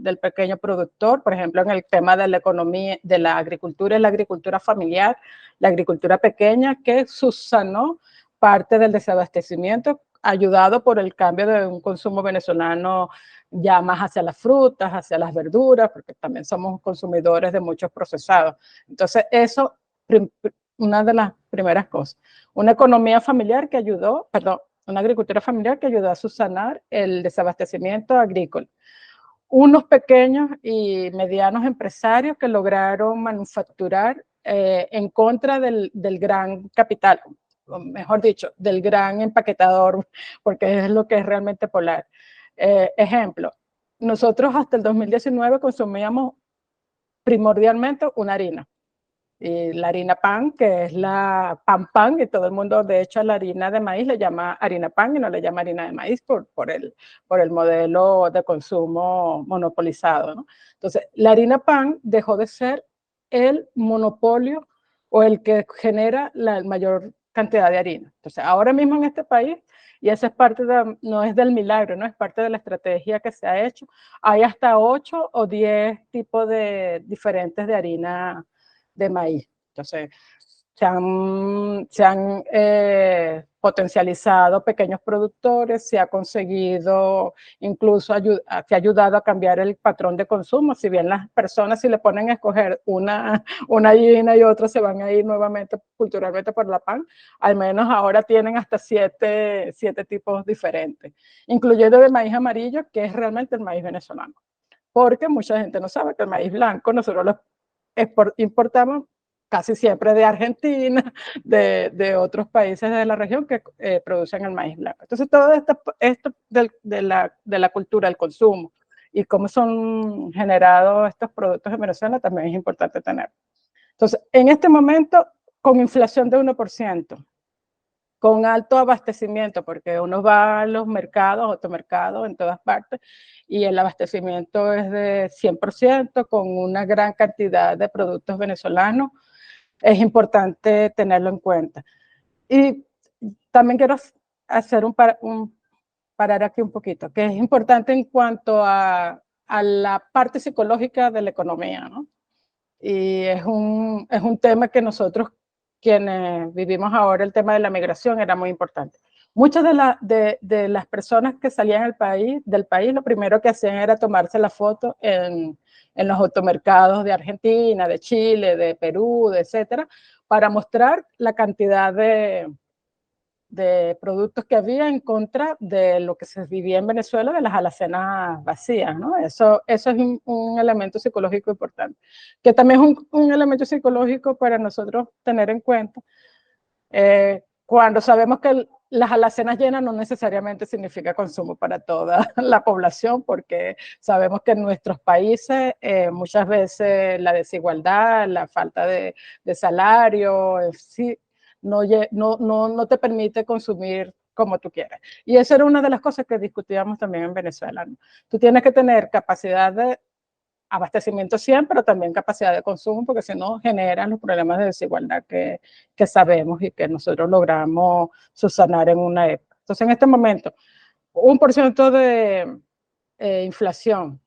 productor. Por ejemplo, en el tema de la economía, de la agricultura, es la agricultura familiar, la agricultura pequeña, que subsanó parte del desabastecimiento, ayudado por el cambio de un consumo venezolano ya más hacia las frutas, hacia las verduras, porque también somos consumidores de muchos procesados. Entonces, eso, una de las primeras cosas. Una economía familiar que ayudó, una agricultura familiar que ayudó a subsanar el desabastecimiento agrícola. Unos pequeños y medianos empresarios que lograron manufacturar en contra del gran capital, o mejor dicho, del gran empaquetador, porque es lo que es realmente polar. Ejemplo, nosotros hasta el 2019 consumíamos primordialmente una harina, y la harina pan, que es la pan, y todo el mundo, de hecho, a la harina de maíz le llama harina pan y no le llama harina de maíz por el modelo de consumo monopolizado, ¿no? Entonces, la harina pan dejó de ser el monopolio o el que genera la mayor cantidad de harina. Entonces, ahora mismo en este país, y esa es parte no es del milagro, ¿no? Es parte de la estrategia que se ha hecho. Hay hasta 8 o 10 tipos diferentes de harina de maíz. Entonces, se han potencializado pequeños productores, se ha conseguido, incluso se ha ayudado a cambiar el patrón de consumo. Si bien las personas, si le ponen a escoger una harina y otra, se van a ir nuevamente culturalmente por la pan, al menos ahora tienen hasta 7 tipos diferentes, incluyendo de maíz amarillo, que es realmente el maíz venezolano. Porque mucha gente no sabe que el maíz blanco nosotros lo importamos casi siempre de Argentina, de otros países de la región que producen el maíz blanco. Entonces, todo esto de la cultura, el consumo y cómo son generados estos productos en Venezuela también es importante tener. Entonces, en este momento, con inflación de 1%, con alto abastecimiento, porque uno va a los mercados, automercados en todas partes, y el abastecimiento es de 100%, con una gran cantidad de productos venezolanos, es importante tenerlo en cuenta. Y también quiero hacer parar aquí un poquito, que es importante en cuanto a la parte psicológica de la economía, ¿no? Y es un tema que nosotros, quienes vivimos ahora, el tema de la migración era muy importante. Muchas de las personas que salían del país, lo primero que hacían era tomarse la foto en los automercados de Argentina, de Chile, de Perú, etcétera, para mostrar la cantidad de productos que había en contra de lo que se vivía en Venezuela, de las alacenas vacías, ¿no? Eso es un elemento psicológico importante, que también es un elemento psicológico para nosotros tener en cuenta, cuando sabemos que las alacenas llenas no necesariamente significa consumo para toda la población, porque sabemos que en nuestros países muchas veces la desigualdad, la falta de salario, sí, no te permite consumir como tú quieres. Y esa era una de las cosas que discutíamos también en Venezuela, ¿no? Tú tienes que tener capacidad de abastecimiento siempre, pero también capacidad de consumo, porque si no generan los problemas de desigualdad que sabemos y que nosotros logramos subsanar en una época. Entonces, en este momento, 1% de inflación,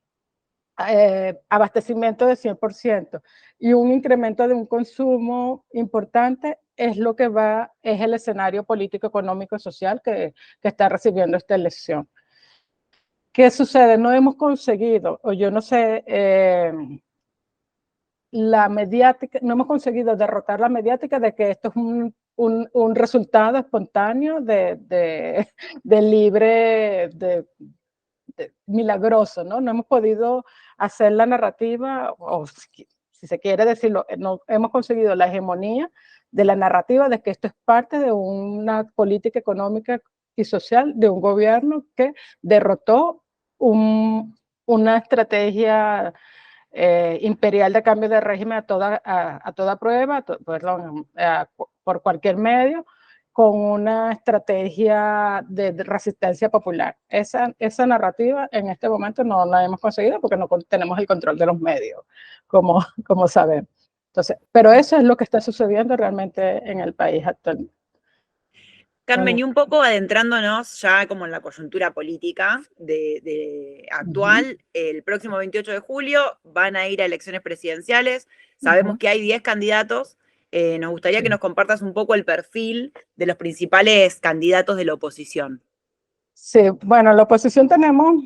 abastecimiento de 100% y un incremento de un consumo importante es el escenario político, económico y social que está recibiendo esta elección. ¿Qué sucede? No hemos conseguido, o yo no sé, la mediática, no hemos conseguido derrotar la mediática de que esto es un resultado espontáneo de libre, milagroso, ¿no? No hemos podido hacer la narrativa, o si se quiere decirlo, no hemos conseguido la hegemonía de la narrativa de que esto es parte de una política económica y social de un gobierno que derrotó una estrategia imperial de cambio de régimen a toda prueba, por cualquier medio, con una estrategia de resistencia popular. Esa narrativa en este momento no la hemos conseguido porque no tenemos el control de los medios, como sabemos. Entonces, pero eso es lo que está sucediendo realmente en el país actualmente. Carmen, y un poco adentrándonos ya como en la coyuntura política actual, el próximo 28 de julio van a ir a elecciones presidenciales, sabemos que hay 10 candidatos, nos gustaría que nos compartas un poco el perfil de los principales candidatos de la oposición. Sí, bueno, la oposición tenemos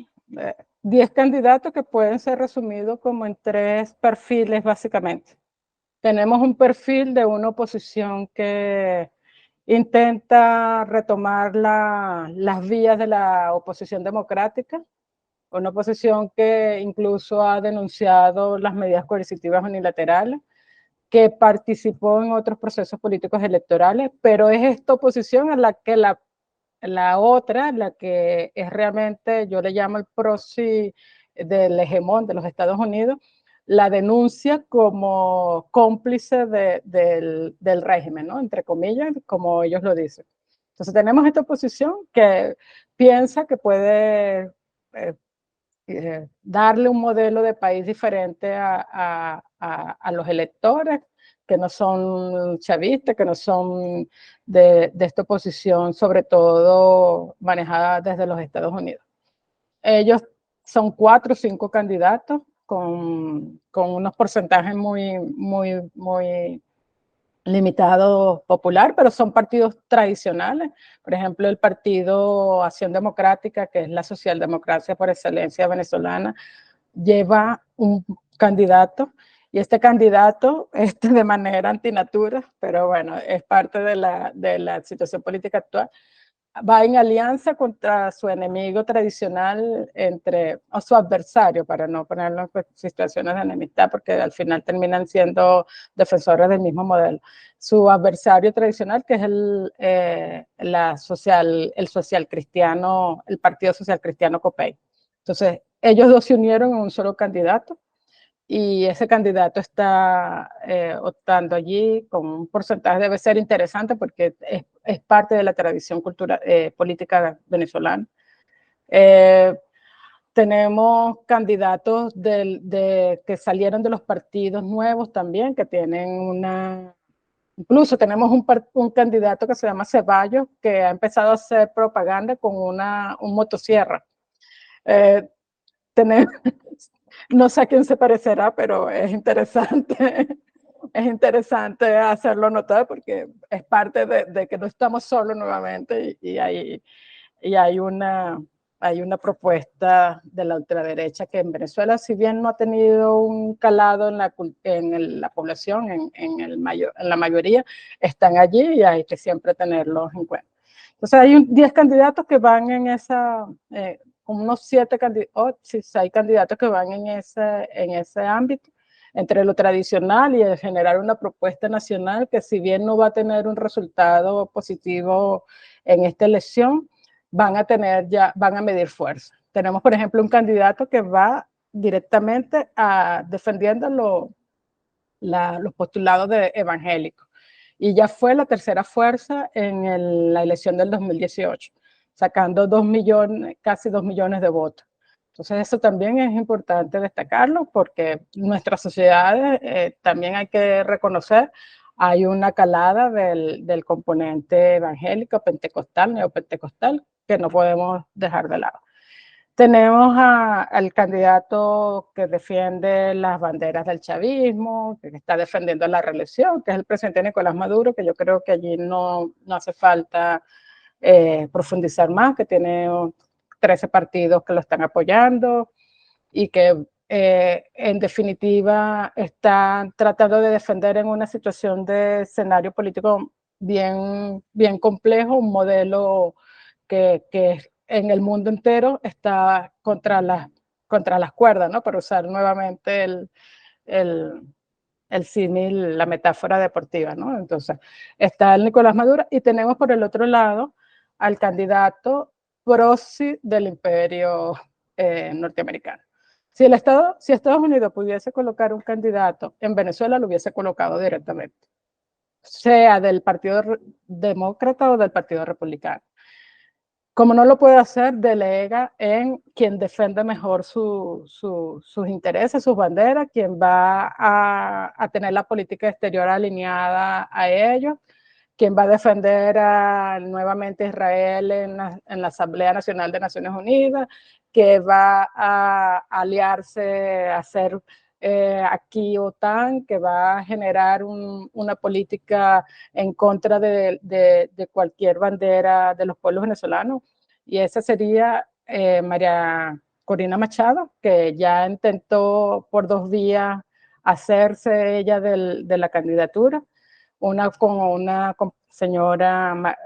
10 candidatos que pueden ser resumidos como en 3 perfiles básicamente. Tenemos un perfil de una oposición que intenta retomar las vías de la oposición democrática, una oposición que incluso ha denunciado las medidas coercitivas unilaterales, que participó en otros procesos políticos electorales, pero es esta oposición a la que la otra, la que es realmente, yo le llamo el proxy del hegemón de los Estados Unidos, la denuncia como cómplice del régimen, ¿no? Entre comillas, como ellos lo dicen. Entonces tenemos esta oposición que piensa que puede darle un modelo de país diferente a los electores, que no son chavistas, que no son de esta oposición, sobre todo manejada desde los Estados Unidos. Ellos son 4 o 5 candidatos con unos porcentajes muy limitados popular, pero son partidos tradicionales. Por ejemplo, el Partido Acción Democrática, que es la socialdemocracia por excelencia venezolana, lleva un candidato, y este candidato de manera antinatura, pero bueno, es parte de la situación política actual, va en alianza contra su enemigo tradicional, o su adversario, para no ponerlo en situaciones de enemistad, porque al final terminan siendo defensores del mismo modelo. Su adversario tradicional, que es el social cristiano, el Partido Social Cristiano COPEI. Entonces, ellos dos se unieron en un solo candidato, y ese candidato está optando allí con un porcentaje, debe ser interesante porque es parte de la tradición política venezolana. Tenemos candidatos que salieron de los partidos nuevos también, que tienen incluso tenemos un candidato que se llama Ceballos, que ha empezado a hacer propaganda con un motosierra. No sé a quién se parecerá, pero es interesante. Es interesante hacerlo notar porque es parte de que no estamos solos nuevamente, y hay una propuesta de la ultraderecha que en Venezuela, si bien no ha tenido un calado en la población, en la mayoría, están allí y hay que siempre tenerlos en cuenta. Entonces hay 10 candidatos que van en esa... unos 6 candidatos que van en ese ámbito, entre lo tradicional y el generar una propuesta nacional que, si bien no va a tener un resultado positivo en esta elección, van a medir fuerza. Tenemos, por ejemplo, un candidato que va directamente defendiendo los postulados evangélicos, y ya fue la tercera fuerza en la elección del 2018, sacando casi 2 millones de votos. Entonces eso también es importante destacarlo, porque nuestras sociedades, también hay que reconocer, hay una calada del componente evangélico, pentecostal, neopentecostal, que no podemos dejar de lado. Tenemos al candidato que defiende las banderas del chavismo, que está defendiendo la reelección, que es el presidente Nicolás Maduro, que yo creo que allí no hace falta profundizar más, que tiene 13 partidos que lo están apoyando, y que en definitiva están tratando de defender en una situación de escenario político bien complejo, un modelo que en el mundo entero está contra las cuerdas, ¿no? Para usar nuevamente el símil, la metáfora deportiva, ¿no? Entonces, está el Nicolás Maduro, y tenemos por el otro lado al candidato proxy del imperio norteamericano. Si Estados Unidos pudiese colocar un candidato en Venezuela, lo hubiese colocado directamente, sea del Partido Demócrata o del Partido Republicano. Como no lo puede hacer, delega en quien defiende mejor sus intereses, sus banderas, quien va a tener la política exterior alineada a ellos, quien va a defender nuevamente a Israel en la Asamblea Nacional de Naciones Unidas, que va a aliarse, a hacer aquí OTAN, que va a generar una política en contra de cualquier bandera de los pueblos venezolanos. Y esa sería María Corina Machado, que ya intentó por 2 vías hacerse ella de la candidatura, una con una señora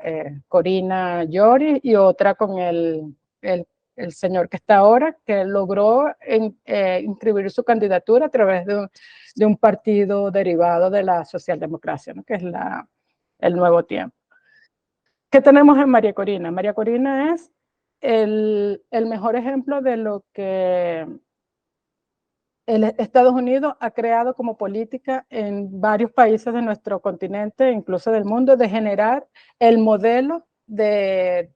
Corina Llori, y otra con el señor que está ahora, que logró inscribir su candidatura a través de un partido derivado de la socialdemocracia, ¿no? Que es el Nuevo Tiempo. ¿Qué tenemos en María Corina? María Corina es el mejor ejemplo de lo que Estados Unidos ha creado como política en varios países de nuestro continente, incluso del mundo, de generar el modelo de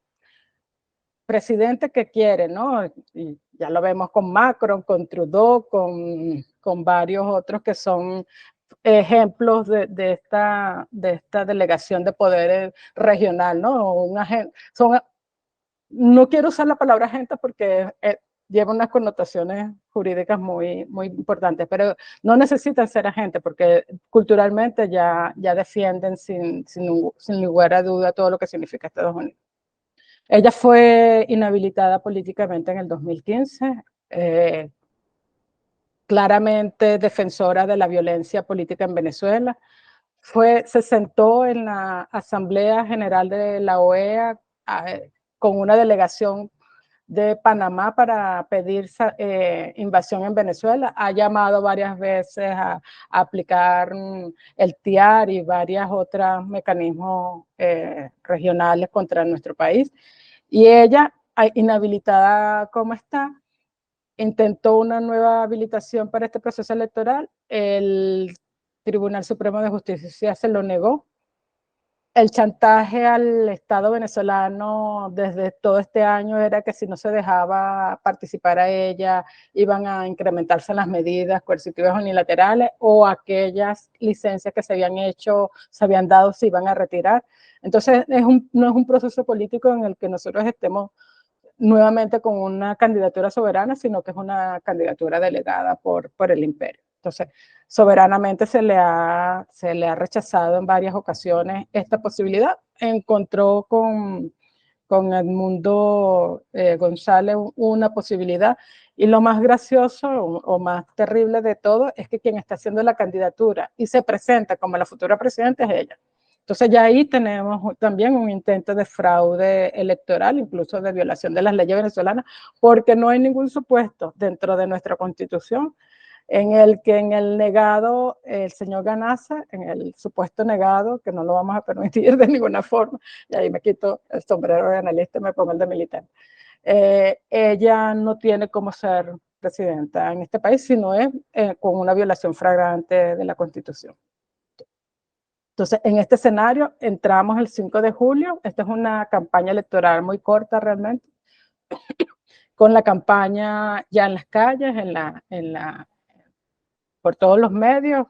presidente que quiere, ¿no? Y ya lo vemos con Macron, con Trudeau, con varios otros que son ejemplos de esta delegación de poder regional, ¿no? No quiero usar la palabra agente porque lleva unas connotaciones jurídicas muy, muy importantes, pero no necesitan ser agentes porque culturalmente ya defienden sin lugar a duda todo lo que significa Estados Unidos. Ella fue inhabilitada políticamente en el 2015, claramente defensora de la violencia política en Venezuela. Se sentó en la Asamblea General de la OEA con una delegación de Panamá para pedir invasión en Venezuela. Ha llamado varias veces a aplicar el TIAR y varios otros mecanismos regionales contra nuestro país. Y ella, inhabilitada como está, intentó una nueva habilitación para este proceso electoral. El Tribunal Supremo de Justicia se lo negó. El chantaje al Estado venezolano desde todo este año era que si no se dejaba participar a ella, iban a incrementarse las medidas coercitivas unilaterales o aquellas licencias que se habían hecho, se habían dado, se iban a retirar. Entonces, no es un proceso político en el que nosotros estemos nuevamente con una candidatura soberana, sino que es una candidatura delegada por el imperio. Entonces, soberanamente se le ha rechazado en varias ocasiones esta posibilidad. Encontró con Edmundo González una posibilidad, y lo más gracioso o más terrible de todo es que quien está haciendo la candidatura y se presenta como la futura presidenta es ella. Entonces ya ahí tenemos también un intento de fraude electoral, incluso de violación de las leyes venezolanas, porque no hay ningún supuesto dentro de nuestra Constitución en el que en el negado, el señor Ganaza, en el supuesto negado, que no lo vamos a permitir de ninguna forma, y ahí me quito el sombrero de analista y me pongo el de militar, ella no tiene cómo ser presidenta en este país, sino es con una violación flagrante de la Constitución. Entonces, en este escenario entramos el 5 de julio, esta es una campaña electoral muy corta realmente, con la campaña ya en las calles, por todos los medios,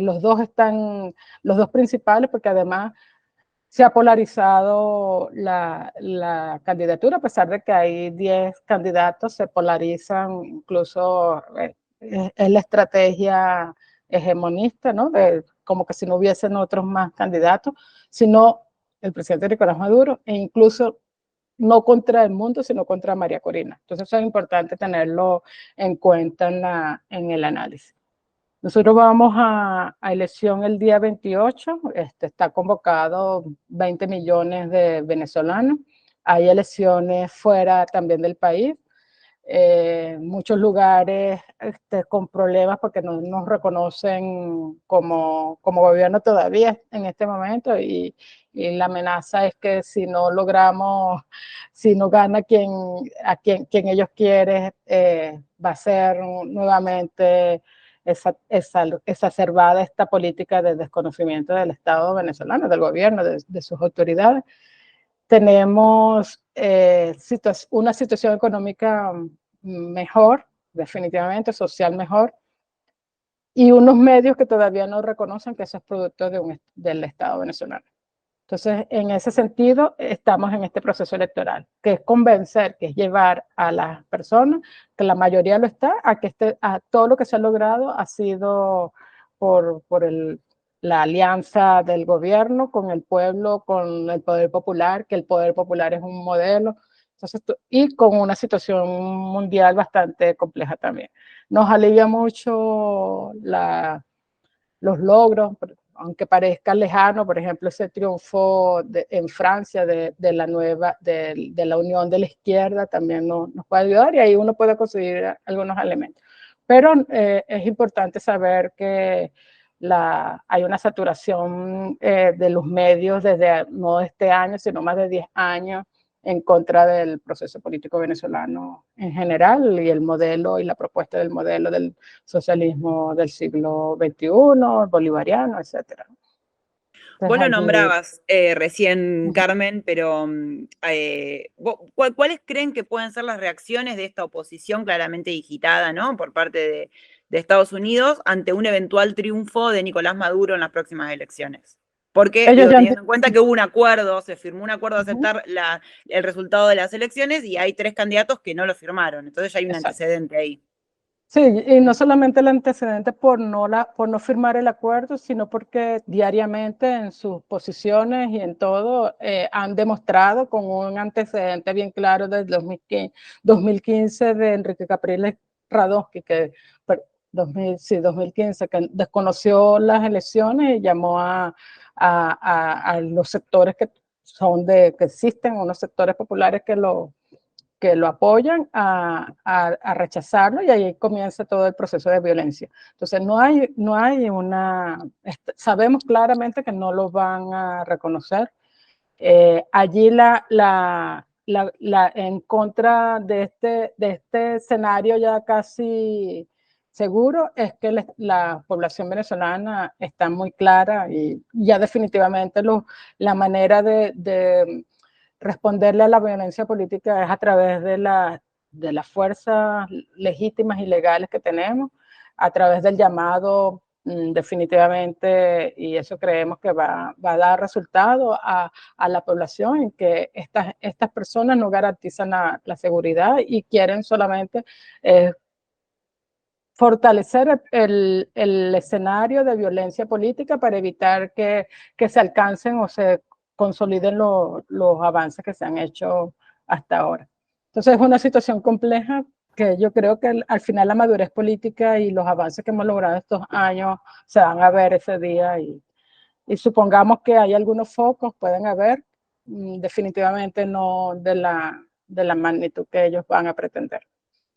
los dos principales, porque además se ha polarizado la candidatura, a pesar de que hay 10 candidatos, se polarizan, incluso es la estrategia hegemonista, ¿no? Como que si no hubiesen otros más candidatos, sino el presidente Nicolás Maduro, e incluso no contra el mundo, sino contra María Corina. Entonces eso es importante tenerlo en cuenta en el análisis. Nosotros vamos a elección el día 28, está convocado 20 millones de venezolanos, hay elecciones fuera también del país, muchos lugares con problemas porque no nos reconocen como gobierno todavía en este momento, y la amenaza es que si no logramos, si no gana quien ellos quieren, va a ser nuevamente exacerbada esta política de desconocimiento del Estado venezolano, del gobierno, de sus autoridades. Tenemos una situación económica mejor, definitivamente, social mejor, y unos medios que todavía no reconocen que eso es producto del Estado venezolano. Entonces, en ese sentido, estamos en este proceso electoral, que es convencer, que es llevar a las personas, que la mayoría lo está, a todo lo que se ha logrado ha sido por la alianza del gobierno con el pueblo, con el poder popular, que el poder popular es un modelo, entonces, y con una situación mundial bastante compleja también. Nos alivia mucho los logros, aunque parezca lejano, por ejemplo, ese triunfo en Francia de la unión de la izquierda también nos puede ayudar, y ahí uno puede conseguir algunos elementos. Pero es importante saber que hay una saturación de los medios desde no este año, sino más de 10 años en contra del proceso político venezolano en general y el modelo y la propuesta del modelo del socialismo del siglo XXI, bolivariano, etc. Vos lo nombrabas recién, Carmen, pero ¿cuáles creen que pueden ser las reacciones de esta oposición claramente digitada, ¿no? Por parte de Estados Unidos ante un eventual triunfo de Nicolás Maduro en las próximas elecciones. Porque, teniendo en cuenta que hubo un acuerdo, se firmó un acuerdo de aceptar el resultado de las elecciones y hay 3 candidatos que no lo firmaron. Entonces ya hay un antecedente ahí. Sí, y no solamente el antecedente por no firmar el acuerdo, sino porque diariamente en sus posiciones y en todo han demostrado con un antecedente bien claro desde 2015 de Enrique Capriles Radonsky, que 2015, que desconoció las elecciones y llamó a los sectores que existen, unos sectores populares que lo apoyan a rechazarlo, y ahí comienza todo el proceso de violencia. Entonces sabemos claramente que no lo van a reconocer. Allí en contra de este escenario ya casi seguro es que la población venezolana está muy clara y ya definitivamente la manera de responderle a la violencia política es a través de las fuerzas legítimas y legales que tenemos, a través del llamado definitivamente, y eso creemos que va a dar resultado a la población, en que estas personas no garantizan la seguridad y quieren solamente fortalecer el escenario de violencia política para evitar que se alcancen o se consoliden los avances que se han hecho hasta ahora. Entonces es una situación compleja que yo creo que al final la madurez política y los avances que hemos logrado estos años se van a ver ese día, y supongamos que hay algunos focos, pueden haber, definitivamente no de la magnitud que ellos van a pretender,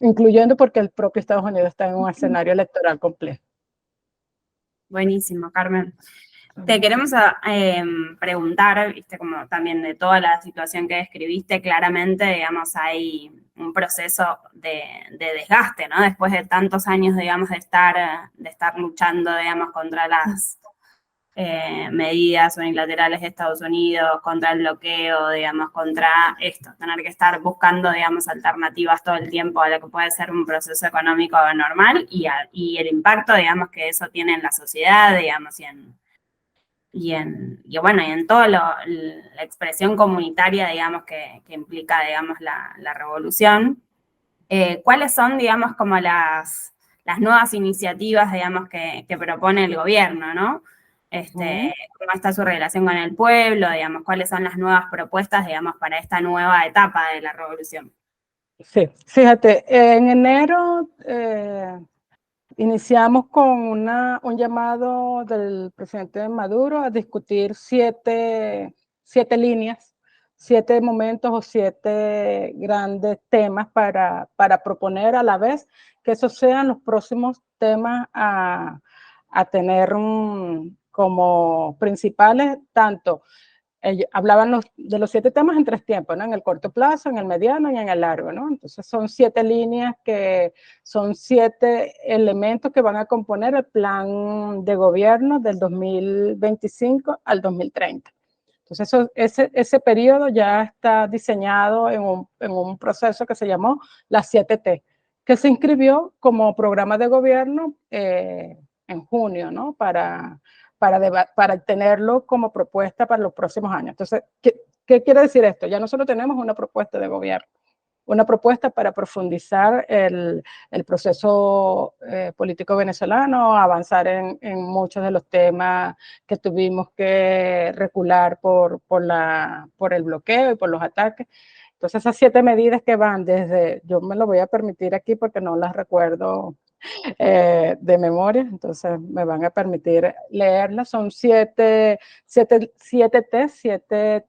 incluyendo porque el propio Estados Unidos está en un escenario electoral complejo. Buenísimo, Carmen. Te queremos preguntar, viste, como también de toda la situación que describiste, claramente, digamos, hay un proceso de desgaste, ¿no? Después de tantos años, digamos, de estar luchando, digamos, contra las medidas unilaterales de Estados Unidos, contra el bloqueo, digamos, contra esto, tener que estar buscando, digamos, alternativas todo el tiempo a lo que puede ser un proceso económico normal y el impacto, digamos, que eso tiene en la sociedad, digamos, y en toda la expresión comunitaria, digamos, que implica, digamos, la revolución. ¿Cuáles son, digamos, como las nuevas iniciativas, digamos, que propone el gobierno, ¿no? ¿Cómo está su relación con el pueblo, digamos, cuáles son las nuevas propuestas, digamos, para esta nueva etapa de la revolución? Sí, fíjate, en enero iniciamos con un llamado del presidente Maduro a discutir 7 líneas, 7 momentos o 7 grandes temas para proponer, a la vez que esos sean los próximos temas a tener como principales, tanto hablaban de los 7 temas en 3 tiempos, ¿no? En el corto plazo, en el mediano y en el largo, ¿no? Entonces son 7 líneas que son 7 elementos que van a componer el plan de gobierno del 2025 al 2030. Entonces ese periodo ya está diseñado en un proceso que se llamó las 7T, que se inscribió como programa de gobierno en junio, ¿no? Para tenerlo como propuesta para los próximos años. Entonces, ¿qué quiere decir esto? Ya no solo tenemos una propuesta de gobierno, una propuesta para profundizar el proceso político venezolano, avanzar en muchos de los temas que tuvimos que recular por el bloqueo y por los ataques. Entonces, esas 7 medidas que van desde, yo me lo voy a permitir aquí porque no las recuerdo de memoria, entonces me van a permitir leerlas. Son 7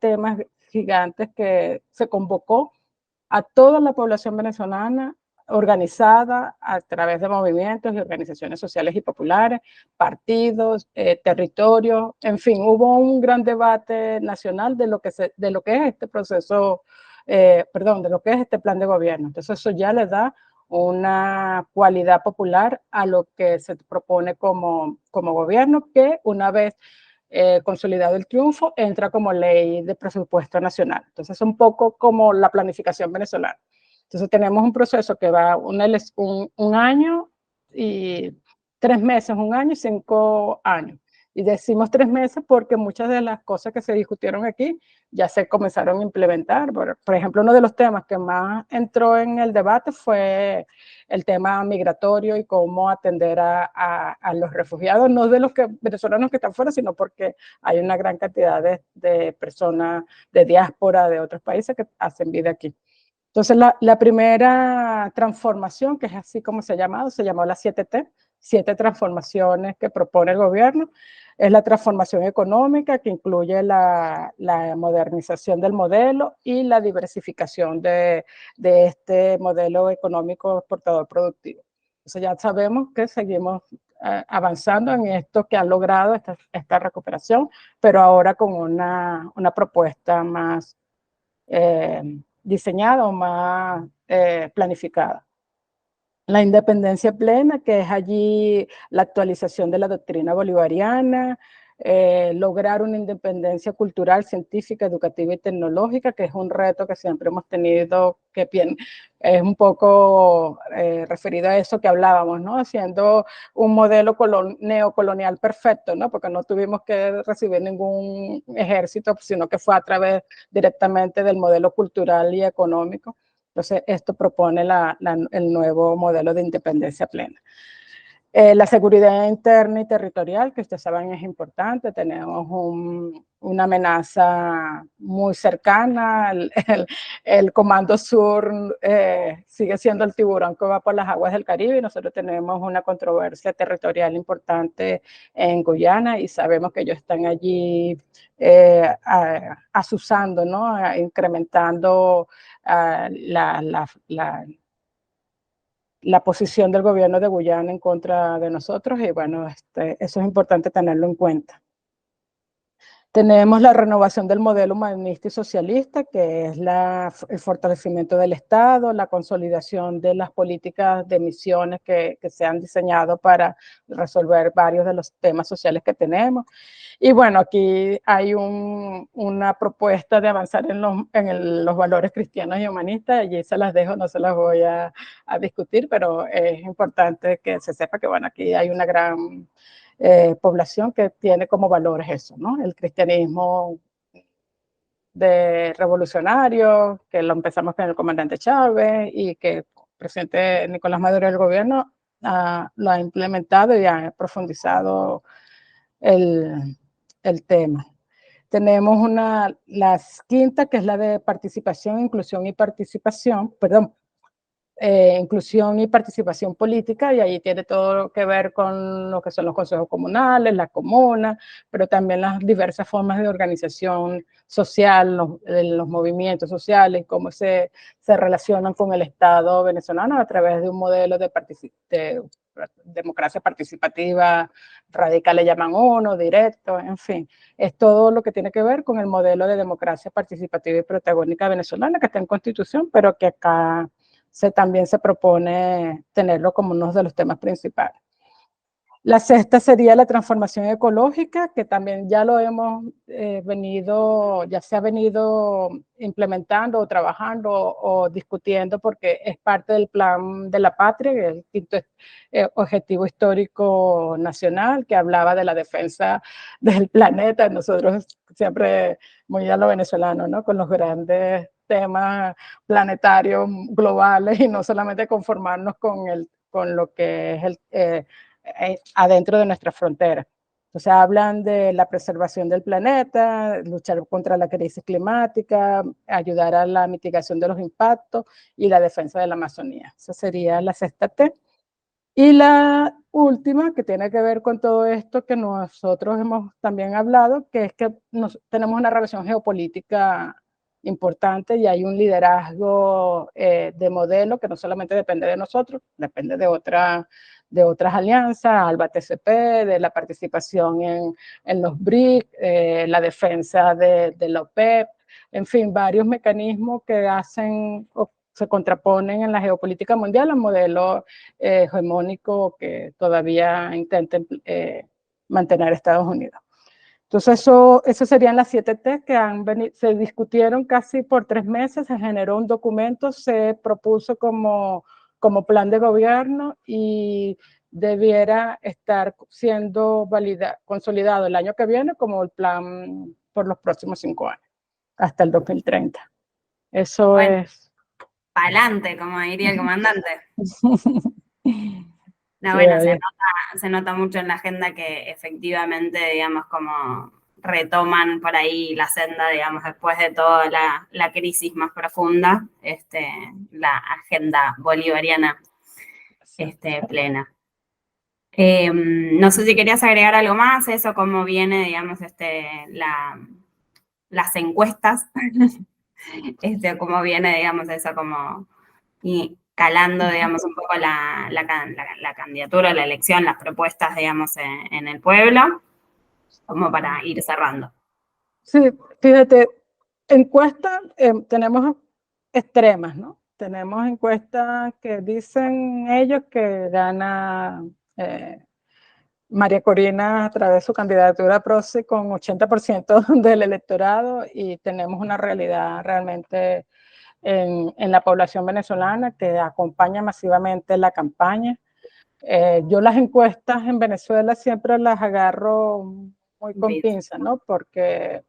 temas gigantes que se convocó a toda la población venezolana organizada a través de movimientos y organizaciones sociales y populares, partidos, territorios, en fin, hubo un gran debate nacional de lo que es este proceso, de lo que es este plan de gobierno. Entonces eso ya le da una cualidad popular a lo que se propone como gobierno, que una vez consolidado el triunfo, entra como ley de presupuesto nacional. Entonces es un poco como la planificación venezolana. Entonces tenemos un proceso que va un año y 3 meses, 1 año y 5 años. Y decimos 3 meses porque muchas de las cosas que se discutieron aquí ya se comenzaron a implementar. Por ejemplo, uno de los temas que más entró en el debate fue el tema migratorio y cómo atender a los refugiados, no de los venezolanos que están fuera, sino porque hay una gran cantidad de personas de diáspora de otros países que hacen vida aquí. Entonces, la primera transformación, que es así como se llamó las 7T, 7 transformaciones que propone el gobierno. Es la transformación económica, que incluye la modernización del modelo y la diversificación de este modelo económico exportador productivo. Entonces ya sabemos que seguimos avanzando en esto que han logrado esta recuperación, pero ahora con una propuesta más diseñada o más planificada. La independencia plena, que es allí la actualización de la doctrina bolivariana, lograr una independencia cultural, científica, educativa y tecnológica, que es un reto que siempre hemos tenido, que es un poco referido a eso que hablábamos, ¿no? Haciendo un modelo neocolonial perfecto, ¿no? Porque no tuvimos que recibir ningún ejército, sino que fue a través directamente del modelo cultural y económico. Entonces, esto propone el nuevo modelo de independencia plena. La seguridad interna y territorial, que ustedes saben es importante. Tenemos una amenaza muy cercana. El Comando Sur sigue siendo el tiburón que va por las aguas del Caribe, y nosotros tenemos una controversia territorial importante en Guyana y sabemos que ellos están allí azuzando, ¿no? Incrementando la posición del gobierno de Guyana en contra de nosotros, y bueno, eso es importante tenerlo en cuenta. Tenemos la renovación del modelo humanista y socialista, que es el fortalecimiento del Estado, la consolidación de las políticas de misiones que se han diseñado para resolver varios de los temas sociales que tenemos. Y bueno, aquí hay una propuesta de avanzar en los valores cristianos y humanistas. Allí se las dejo, no se las voy a discutir, pero es importante que se sepa que bueno, aquí hay una gran población que tiene como valores eso, ¿no? El cristianismo de revolucionario, que lo empezamos con el comandante Chávez y que el presidente Nicolás Maduro del gobierno lo ha implementado y ha profundizado el tema. Tenemos la quinta, que es la de participación, inclusión y participación, perdón, inclusión y participación política, y ahí tiene todo que ver con lo que son los consejos comunales, las comunas, pero también las diversas formas de organización social, los movimientos sociales, cómo se relacionan con el Estado venezolano a través de un modelo de democracia participativa radical, le llaman uno, directo, en fin. Es todo lo que tiene que ver con el modelo de democracia participativa y protagónica venezolana, que está en Constitución, pero que acá también se propone tenerlo como uno de los temas principales. La sexta sería la transformación ecológica, que también ya lo hemos ya se ha venido implementando o trabajando o discutiendo, porque es parte del plan de la patria, que es el quinto objetivo histórico nacional, que hablaba de la defensa del planeta. Nosotros siempre, muy a lo venezolano, ¿no? Con los grandes temas planetarios globales y no solamente conformarnos con lo que es adentro de nuestras fronteras. Entonces hablan de la preservación del planeta, luchar contra la crisis climática, ayudar a la mitigación de los impactos y la defensa de la Amazonía. Esa sería la sexta T. Y la última, que tiene que ver con todo esto que nosotros hemos también hablado, que es que tenemos una relación geopolítica importante y hay un liderazgo de modelo que no solamente depende de nosotros, depende de otras alianzas, ALBA-TCP, de la participación en los BRIC, la defensa de la OPEP, en fin, varios mecanismos que se contraponen en la geopolítica mundial al modelo hegemónico que todavía intenta mantener Estados Unidos. Entonces, eso serían las 7T que se discutieron casi por 3 meses, se generó un documento, se propuso como plan de gobierno y debiera estar siendo consolidado el año que viene como el plan por los próximos 5 años, hasta el 2030. Eso bueno, es... pa'lante, como diría el comandante. No, Sí, bueno, se nota mucho en la agenda que efectivamente, digamos, como retoman por ahí la senda, digamos, después de toda la crisis más profunda, la agenda bolivariana plena. No sé si querías agregar algo más, eso cómo viene, digamos, las encuestas, cómo viene, digamos, eso como y calando, digamos, un poco la candidatura, la elección, las propuestas, digamos, en el pueblo, como para ir cerrando. Sí, fíjate, encuestas tenemos extremas, ¿no? Tenemos encuestas que dicen ellos que gana María Corina a través de su candidatura a Proxy con 80% del electorado, y tenemos una realidad realmente en la población venezolana que acompaña masivamente la campaña. Yo las encuestas en Venezuela siempre las agarro muy con pinzas, ¿no? Porque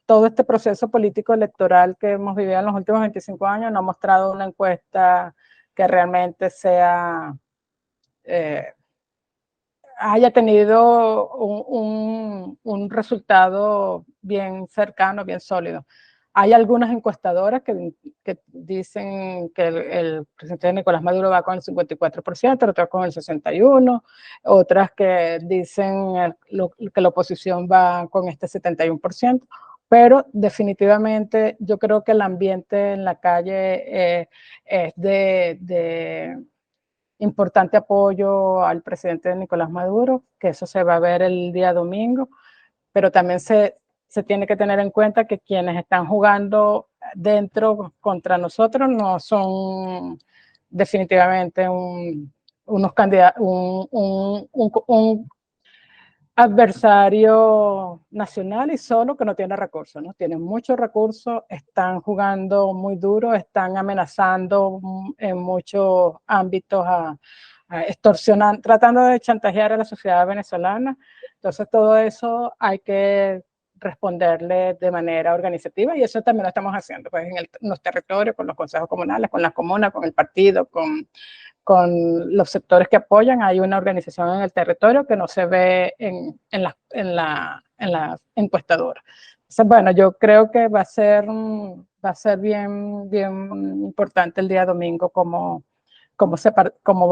todo este proceso político electoral que hemos vivido en los últimos 25 años no ha mostrado una encuesta que realmente haya tenido un resultado bien cercano, bien sólido. Hay algunas encuestadoras que dicen que el presidente Nicolás Maduro va con el 54%, otras con el 61%, otras que dicen que la oposición va con este 71%, pero definitivamente yo creo que el ambiente en la calle es de importante apoyo al presidente Nicolás Maduro, que eso se va a ver el día domingo, pero también se tiene que tener en cuenta que quienes están jugando dentro contra nosotros no son definitivamente unos candidatos, un adversario nacional y solo que no tiene recursos, ¿no? Tienen muchos recursos, están jugando muy duro, están amenazando en muchos ámbitos extorsionando, tratando de chantajear a la sociedad venezolana. Entonces todo eso hay que responderle de manera organizativa, y eso también lo estamos haciendo pues, en los territorios, con los consejos comunales, con las comunas, con el partido, con los sectores que apoyan. Hay una organización en el territorio que no se ve en la encuestadora. Entonces, bueno, yo creo que va a ser bien importante el día domingo cómo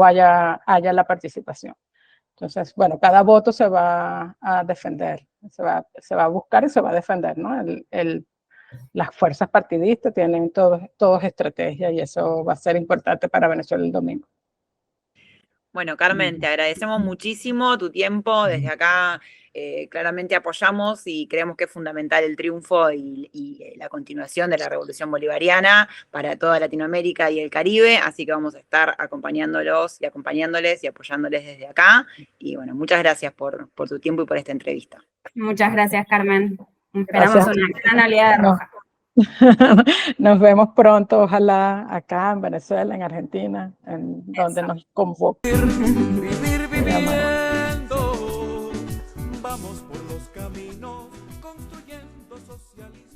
haya la participación. Entonces, bueno, cada voto se va a defender, se va a buscar y se va a defender, ¿no? Las fuerzas partidistas tienen todos estrategias, y eso va a ser importante para Venezuela el domingo. Bueno, Carmen, te agradecemos muchísimo tu tiempo. Desde acá claramente apoyamos y creemos que es fundamental el triunfo y la continuación de la Revolución Bolivariana para toda Latinoamérica y el Caribe. Así que vamos a estar acompañándolos y acompañándoles y apoyándoles desde acá. Y bueno, muchas gracias por tu tiempo y por esta entrevista. Muchas gracias, Carmen. Esperamos una gran oleada roja. Nos vemos pronto, ojalá acá en Venezuela, en Argentina, donde nos convoque. Vivir viviendo, vamos por los caminos construyendo socialismo.